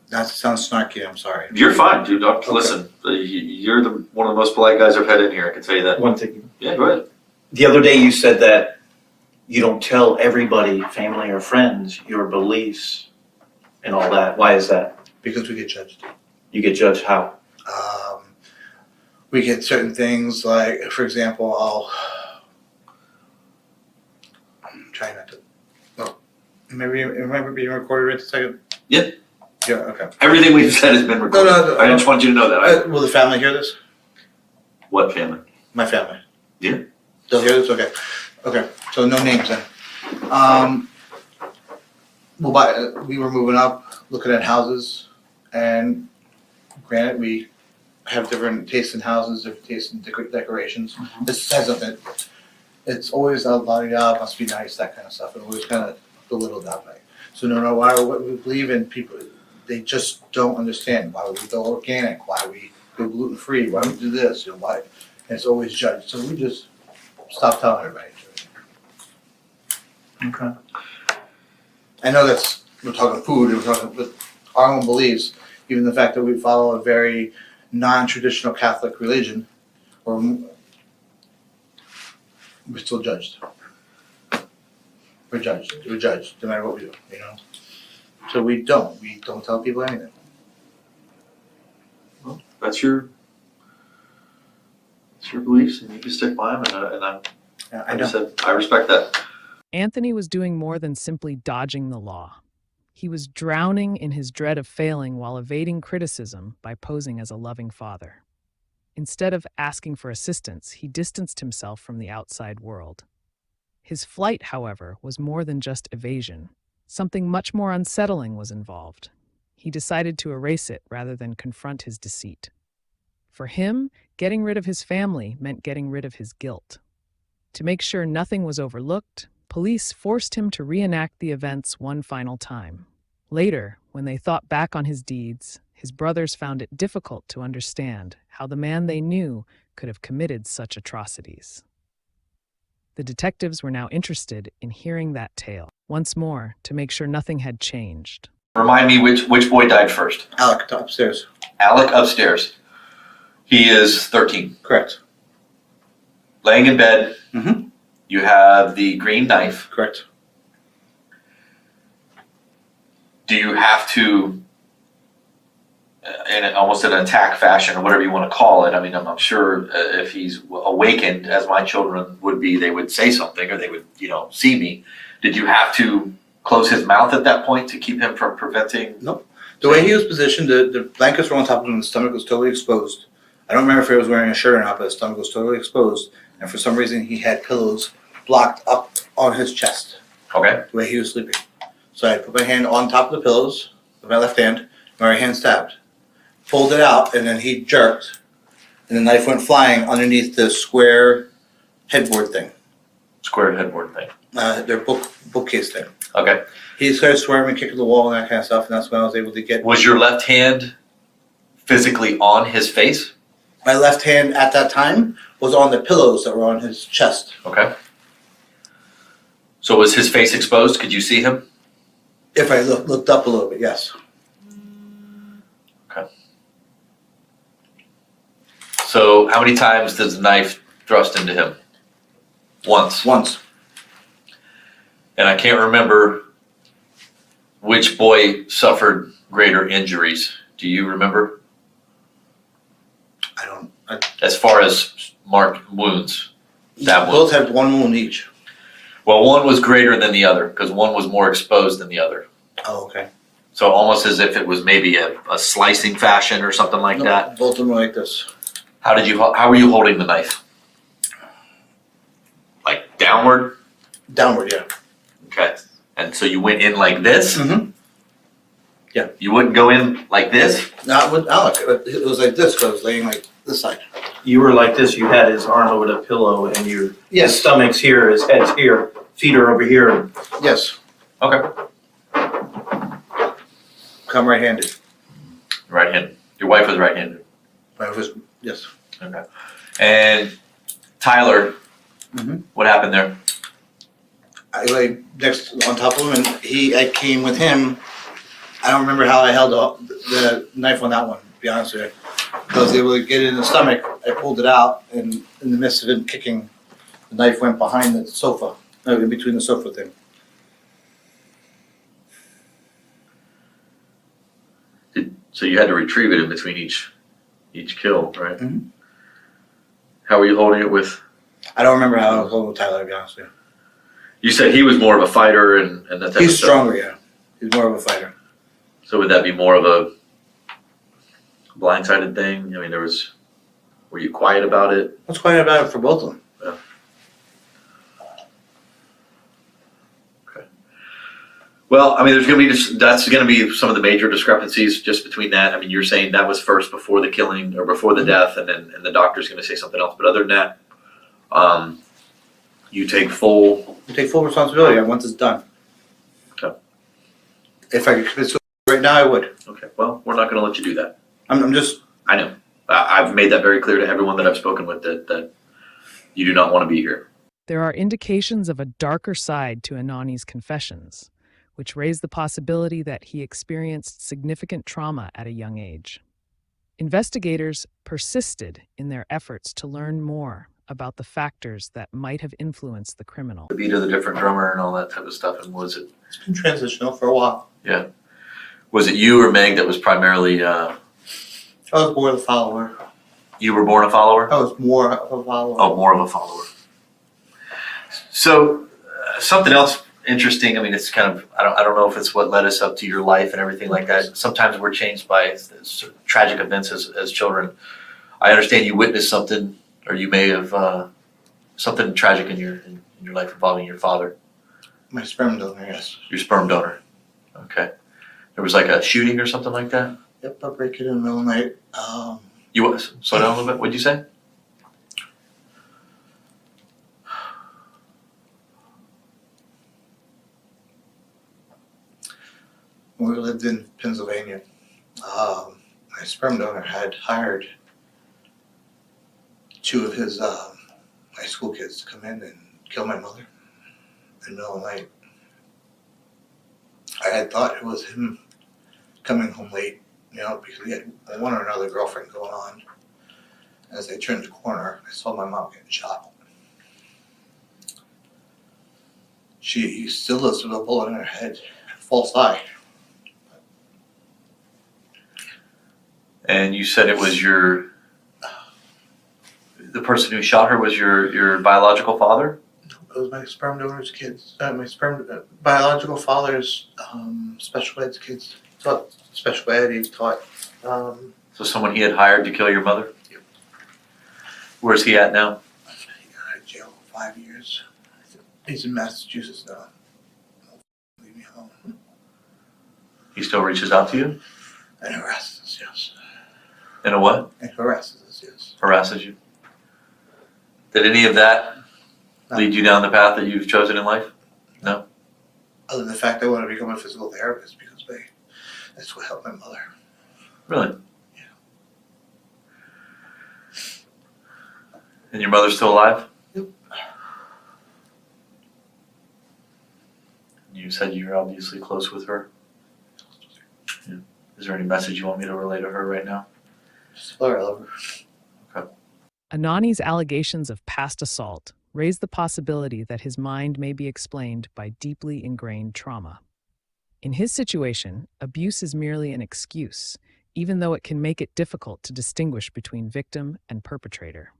Speaker 1: That sounds snarky. I'm sorry.
Speaker 3: You're fine, dude. Listen, you're one of the most polite guys I've had in here. I can tell you that.
Speaker 5: One thing.
Speaker 3: Yeah, go ahead.
Speaker 5: The other day you said that you don't tell everybody, family or friends, your beliefs and all that. Why is that?
Speaker 1: Because we get judged.
Speaker 5: You get judged how?
Speaker 1: We get certain things like, for example, I'm trying not to. Oh, remember being recorded right this second?
Speaker 3: Yeah.
Speaker 1: Yeah. Okay.
Speaker 3: Everything we've said has been recorded.
Speaker 1: No.
Speaker 3: I just want you to know that.
Speaker 1: Will the family hear this?
Speaker 3: What family?
Speaker 1: My family.
Speaker 3: Yeah.
Speaker 1: They'll hear this. Okay. Okay. So no names then. We were moving up, looking at houses, and granted, we have different tastes in houses, different tastes in decorations. This says something. It's always a la must be nice, that kind of stuff, and always kind of belittled that way. So no matter what we believe in, people, they just don't understand why we go organic, why we go gluten free, why we do this, why, and it's always judged. So we just stop telling everybody.
Speaker 5: Okay.
Speaker 1: I know we're talking food, we're talking with our own beliefs, even the fact that we follow a very non-traditional Catholic religion, we're still judged. We're judged no matter what we do, So we don't tell people anything.
Speaker 3: Well, that's your beliefs, and you can stick by them. And
Speaker 1: Yeah, I
Speaker 3: like I
Speaker 1: know.
Speaker 3: said, I respect that.
Speaker 2: Anthony was doing more than simply dodging the law. He was drowning in his dread of failing while evading criticism by posing as a loving father. Instead of asking for assistance, he distanced himself from the outside world. His flight, however, was more than just evasion. Something much more unsettling was involved. He decided to erase it rather than confront his deceit. For him, getting rid of his family meant getting rid of his guilt. To make sure nothing was overlooked, police forced him to reenact the events one final time. Later, when they thought back on his deeds, his brothers found it difficult to understand how the man they knew could have committed such atrocities. The detectives were now interested in hearing that tale once more to make sure nothing had changed.
Speaker 3: Remind me which boy died first.
Speaker 1: Alec, upstairs.
Speaker 3: Alec upstairs. He is 13.
Speaker 1: Correct.
Speaker 3: Laying in bed.
Speaker 1: Mm-hmm.
Speaker 3: You have the green knife.
Speaker 1: Correct.
Speaker 3: Do you have to, in almost an attack fashion or whatever you want to call it? I mean, I'm sure if he's awakened, as my children would be, they would say something or they would, see me. Did you have to close his mouth at that point to keep him from preventing?
Speaker 1: Nope. The way he was positioned, the blankets were on top of him and the stomach was totally exposed. I don't remember if he was wearing a shirt or not, but his stomach was totally exposed. And for some reason, he had pillows blocked up on his chest,
Speaker 3: Okay.
Speaker 1: the way he was sleeping. So I put my hand on top of the pillows with my left hand, my right hand stabbed. Pulled it out, and then he jerked, and the knife went flying underneath the square headboard thing,
Speaker 3: Square headboard thing.
Speaker 1: their bookcase thing.
Speaker 3: Okay.
Speaker 1: He started swearing and kicking the wall and that kind of stuff, and that's when I was able to get
Speaker 3: Was your left hand physically on his face?
Speaker 1: my left hand at that time was on the pillows that were on his chest.
Speaker 3: Okay. So was his face exposed? Could you see him?
Speaker 1: If I looked up a little bit, yes.
Speaker 3: Okay. So how many times does the knife thrust into him? Once.
Speaker 1: Once.
Speaker 3: And I can't remember which boy suffered greater injuries. Do you remember? As far as marked wounds, stab
Speaker 1: Both
Speaker 3: wounds.
Speaker 1: had one wound each.
Speaker 3: Well, one was greater than the other because one was more exposed than the other.
Speaker 1: Oh, okay.
Speaker 3: So almost as if it was maybe a slicing fashion or something like
Speaker 1: No,
Speaker 3: that.
Speaker 1: both of them were like this.
Speaker 3: How were you holding the knife? Like downward?
Speaker 1: Downward, yeah.
Speaker 3: Okay. And so you went in like this?
Speaker 1: Mm-hmm.
Speaker 3: You wouldn't go in like this?
Speaker 1: Not with Alec, it was like this, 'cause I was laying like this side.
Speaker 5: You were like this, you had his arm over the pillow and his
Speaker 1: Yes,
Speaker 5: stomach's here, his head's here, feet are over here.
Speaker 1: yes,
Speaker 3: Okay.
Speaker 1: come right-handed.
Speaker 3: Right-handed. Your wife was right-handed.
Speaker 1: I was, yes.
Speaker 3: Okay. And Tyler,
Speaker 1: Mhm.
Speaker 3: what happened there?
Speaker 1: I lay next on top of him, and I came with him. I don't remember how I held the knife on that one, to be honest with you. I was able to get it in the stomach. I pulled it out, and in the midst of him kicking, the knife went behind the sofa, in between the sofa thing.
Speaker 3: So you had to retrieve it in between each kill, right?
Speaker 1: Mhm.
Speaker 3: How were you holding it with?
Speaker 1: I don't remember how I was holding Tyler, to be honest with you.
Speaker 3: You said he was more of a fighter and that type of
Speaker 1: He's
Speaker 3: stuff.
Speaker 1: stronger, yeah. He's more of a fighter.
Speaker 3: So would that be more of a blindsided thing? I mean, were you quiet about it?
Speaker 1: What's quiet about it for both of them?
Speaker 3: Well, I mean, that's going to be some of the major discrepancies just between that. I mean, you're saying that was first before the killing or before the death, and the doctor's going to say something else. But other than that, you take full.
Speaker 1: You take full responsibility once it's done.
Speaker 3: Okay.
Speaker 1: If I could commit suicide right now, I would.
Speaker 3: Okay. Well, we're not going to let you do that.
Speaker 1: I'm just.
Speaker 3: I know. I've made that very clear to everyone that I've spoken with that you do not want to be here.
Speaker 2: There are indications of a darker side to Anani's confessions, which raise the possibility that he experienced significant trauma at a young age. Investigators persisted in their efforts to learn more about the factors that might have influenced the criminal.
Speaker 3: The beat of the different drummer and all that type of stuff. And was it?
Speaker 1: It's been transitional for a while.
Speaker 3: Yeah. Was it you or Meg that was primarily?
Speaker 1: I was more of a follower.
Speaker 3: You were born a follower?
Speaker 1: I was more of a follower.
Speaker 3: Oh, more of a follower. So something else interesting. I mean, it's kind of I don't know if it's what led us up to your life and everything like that. Sometimes we're changed by tragic events as children. I understand you witnessed something, or you may have something tragic in your life involving your father.
Speaker 1: My sperm donor, yes.
Speaker 3: Your sperm donor. Okay. There was like a shooting or something like that.
Speaker 1: Yep, I break it in the middle of the night.
Speaker 3: You slow down a little bit. What'd you say?
Speaker 1: When we lived in Pennsylvania, my sperm donor had hired two of his high school kids to come in and kill my mother in the middle of the night. I had thought it was him coming home late, because he had one or another girlfriend going on. As I turned the corner, I saw my mom getting shot. She still lives with a bullet in her head, false eye.
Speaker 3: And you said it was the person who shot her was your biological father?
Speaker 1: It was my sperm donor's kids. My biological father's special ed kids. Taught special ed. He taught.
Speaker 3: So someone he had hired to kill your mother?
Speaker 1: Yep.
Speaker 3: Where's he at now?
Speaker 1: He got out of jail for 5 years. He's in Massachusetts now. Leave me alone.
Speaker 3: He still reaches out to you?
Speaker 1: And harasses us, yes.
Speaker 3: In a what?
Speaker 1: And harasses us, yes.
Speaker 3: Harasses you? Did any of that lead you down the path that you've chosen in life? No?
Speaker 1: Other than the fact I want to become a physical therapist because that's what helped my mother.
Speaker 3: Really?
Speaker 1: Yeah.
Speaker 3: And your mother's still alive?
Speaker 1: Yep.
Speaker 3: You said you're obviously close with her. Yeah. Is there any message you want me to relay to her right now?
Speaker 1: Just tell her I love her.
Speaker 2: Anani's allegations of past assault raise the possibility that his mind may be explained by deeply ingrained trauma. In his situation, abuse is merely an excuse, even though it can make it difficult to distinguish between victim and perpetrator.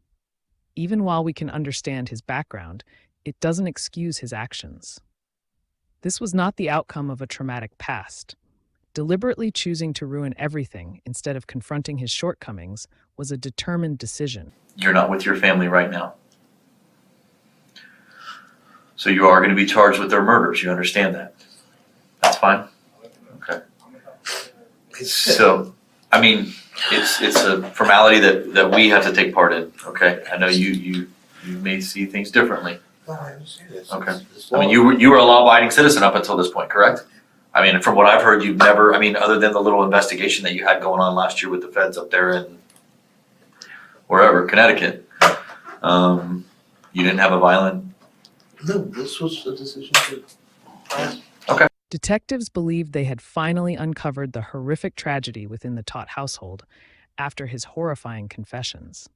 Speaker 2: Even while we can understand his background, it doesn't excuse his actions. This was not the outcome of a traumatic past. Deliberately choosing to ruin everything instead of confronting his shortcomings was a determined decision.
Speaker 3: You're not with your family right now. So you are going to be charged with their murders. You understand that? fine. Okay. So, I mean, it's a formality that we have to take part in, okay? I know you may see things differently.
Speaker 1: No, I understand this.
Speaker 3: Okay.
Speaker 1: This
Speaker 3: I mean,
Speaker 1: law-
Speaker 3: you were a law-abiding citizen up until this point, correct? I mean, from what I've heard, you've never, I mean, other than the little investigation that you had going on last year with the feds up there in wherever, Connecticut, you didn't have a violent.
Speaker 1: No, this was a decision to.
Speaker 2: Detectives believed they had finally uncovered the horrific tragedy within the Todt household after his horrifying confessions.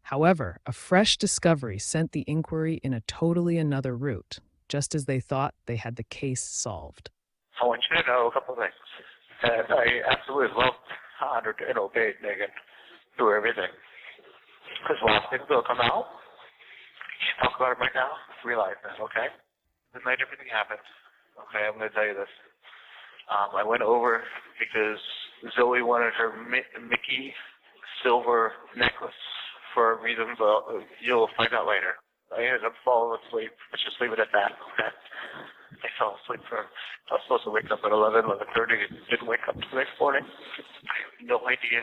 Speaker 2: However, a fresh discovery sent the inquiry in a totally another route, just as they thought they had the case solved.
Speaker 6: I want you to know a couple of things. And I absolutely loved, honored, and obeyed Megan through everything. Because when things will come out, you should talk about it right now. Realize that, okay? The night everything happened, okay, I'm going to tell you this. I went over because Zoe wanted her Mickey silver necklace for a reason, but you'll find out later. I ended up falling asleep. Let's just leave it at that, okay? I fell asleep I was supposed to wake up at 11:30, and didn't wake up the next morning. I have no idea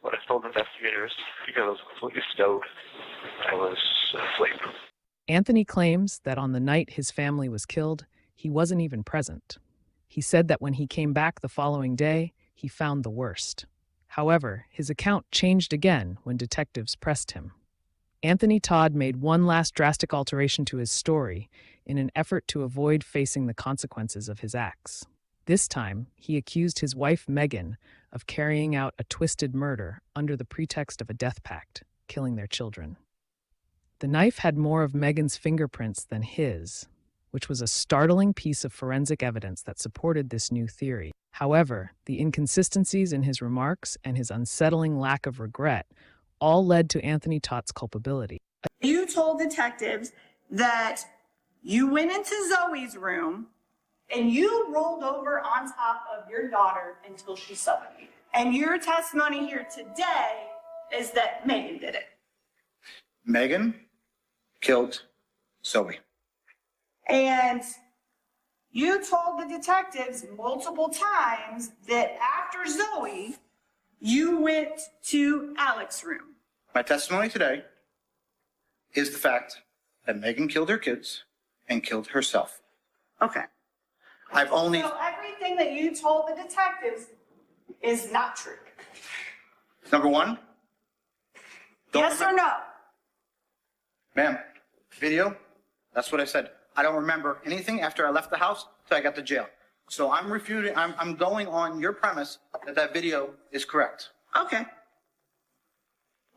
Speaker 6: what I told investigators because I was completely stowed. I was asleep.
Speaker 2: Anthony claims that on the night his family was killed, he wasn't even present. He said that when he came back the following day, he found the worst. However, his account changed again when detectives pressed him. Anthony Todt made one last drastic alteration to his story in an effort to avoid facing the consequences of his acts. This time, he accused his wife Megan of carrying out a twisted murder under the pretext of a death pact, killing their children. The knife had more of Megan's fingerprints than his, which was a startling piece of forensic evidence that supported this new theory. However, the inconsistencies in his remarks and his unsettling lack of regret all led to Anthony Todt's culpability.
Speaker 7: You told detectives that you went into Zoe's room and you rolled over on top of your daughter until she suffocated. And your testimony here today is that Megan did it.
Speaker 8: Megan killed Zoe.
Speaker 7: And you told the detectives multiple times that after Zoe, you went to Alex's room.
Speaker 8: My testimony today is the fact that Megan killed her kids and killed herself.
Speaker 7: Okay.
Speaker 8: I've only,
Speaker 7: So everything that you told the detectives is not true.
Speaker 8: number one. don't
Speaker 7: Yes or
Speaker 8: remember-
Speaker 7: no?
Speaker 8: Ma'am, video, that's what I said. I don't remember anything after I left the house till I got to jail. So I'm refuting, I'm going on your premise that video is correct.
Speaker 7: Okay.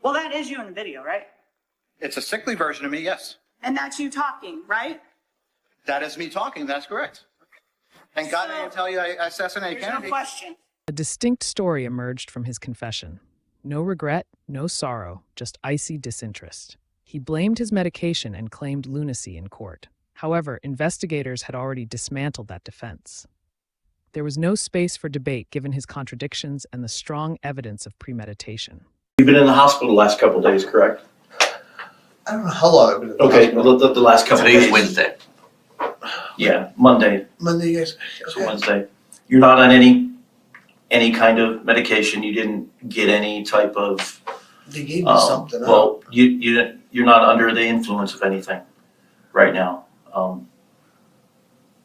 Speaker 7: Well, that is you in the video, right?
Speaker 8: It's a sickly version of me, yes.
Speaker 7: And that's you talking, right?
Speaker 8: That is me talking, that's correct. Thank God I didn't tell you I assassinated
Speaker 7: There's no
Speaker 8: Kennedy.
Speaker 7: question.
Speaker 2: A distinct story emerged from his confession. No regret, no sorrow, just icy disinterest. He blamed his medication and claimed lunacy in court. However, investigators had already dismantled that defense. There was no space for debate given his contradictions and the strong evidence of premeditation.
Speaker 5: You've been in the hospital the last couple of days, correct?
Speaker 1: I don't know how long I've been in the
Speaker 5: Okay,
Speaker 1: hospital.
Speaker 5: the last couple of days.
Speaker 3: Today's Wednesday.
Speaker 5: Yeah, Monday,
Speaker 1: Monday, guys.
Speaker 5: so Wednesday. You're not on any kind of medication. You didn't get any type of.
Speaker 1: They gave me something.
Speaker 5: Well, you're not under the influence of anything right now.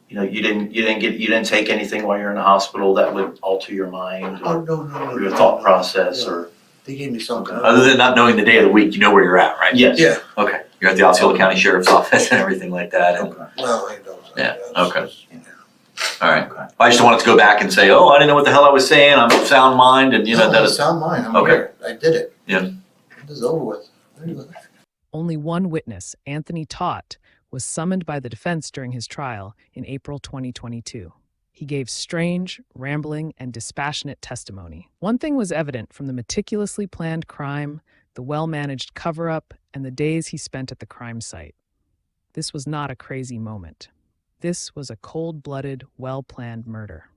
Speaker 5: You didn't take anything while you're in the hospital that would alter your mind
Speaker 1: Oh,
Speaker 5: or
Speaker 1: no.
Speaker 5: your thought process
Speaker 1: No.
Speaker 5: or.
Speaker 1: They gave me something.
Speaker 3: Other than not knowing the day of the week, you know where you're at, right?
Speaker 5: Yes.
Speaker 1: Yeah.
Speaker 3: Okay. You're at the Osceola County Sheriff's Office and everything like that. And,
Speaker 1: Okay. Well, I know.
Speaker 3: Yeah,
Speaker 1: It's
Speaker 3: okay.
Speaker 1: just, you know.
Speaker 3: all right. I just don't want it to go back and say, oh, I didn't know what the hell I was saying. I'm of sound mind, and
Speaker 1: No,
Speaker 3: that
Speaker 1: it's
Speaker 3: is.
Speaker 1: sound mind. I'm
Speaker 3: Okay.
Speaker 1: here. I did it.
Speaker 3: Yeah.
Speaker 1: This is over with. There you go.
Speaker 2: Only one witness, Anthony Todt, was summoned by the defense during his trial in April 2022. He gave strange, rambling, and dispassionate testimony. One thing was evident from the meticulously planned crime, the well-managed cover-up, and the days he spent at the crime site. This was not a crazy moment. This was a cold-blooded, well-planned murder.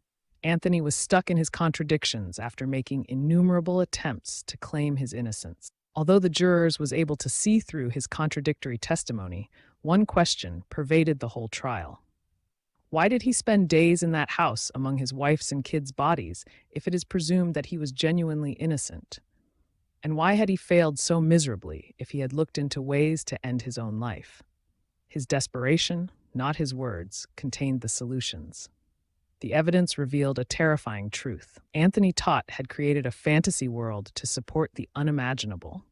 Speaker 2: Anthony was stuck in his contradictions after making innumerable attempts to claim his innocence. Although the jurors was able to see through his contradictory testimony, one question pervaded the whole trial. Why did he spend days in that house among his wife's and kids' bodies if it is presumed that he was genuinely innocent? And why had he failed so miserably if he had looked into ways to end his own life? His desperation, not his words, contained the solutions. The evidence revealed a terrifying truth. Anthony Todt had created a fantasy world to support the unimaginable.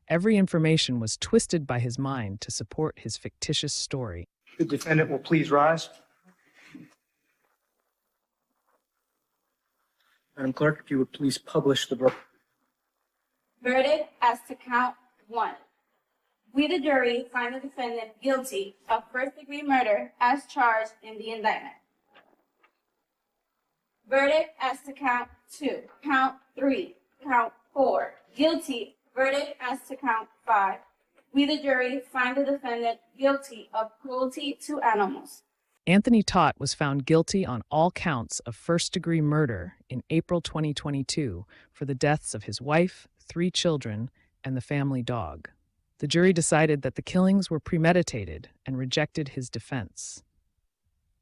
Speaker 2: Every information was twisted by his mind to support his fictitious story.
Speaker 9: The defendant will please rise. Madam Clerk, if you would please publish the verdict.
Speaker 10: Verdict as to count 1. We, the jury, find the defendant guilty of first-degree murder as charged in the indictment. Verdict as to count 2, count 3, count 4, guilty. Verdict as to count 5. We, the jury, find the defendant guilty of cruelty to animals.
Speaker 2: Anthony Todt was found guilty on all counts of first-degree murder in April 2022 for the deaths of his wife, 3 children, and the family dog. The jury decided that the killings were premeditated and rejected his defense.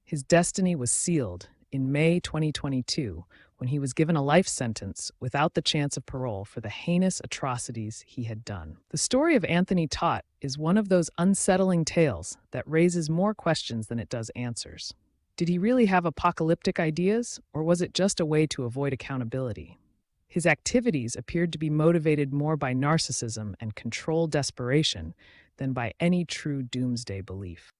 Speaker 2: His destiny was sealed in May 2022 when he was given a life sentence without the chance of parole for the heinous atrocities he had done. The story of Anthony Todt is one of those unsettling tales that raises more questions than it does answers. Did he really have apocalyptic ideas, or was it just a way to avoid accountability? His activities appeared to be motivated more by narcissism and control desperation than by any true doomsday belief.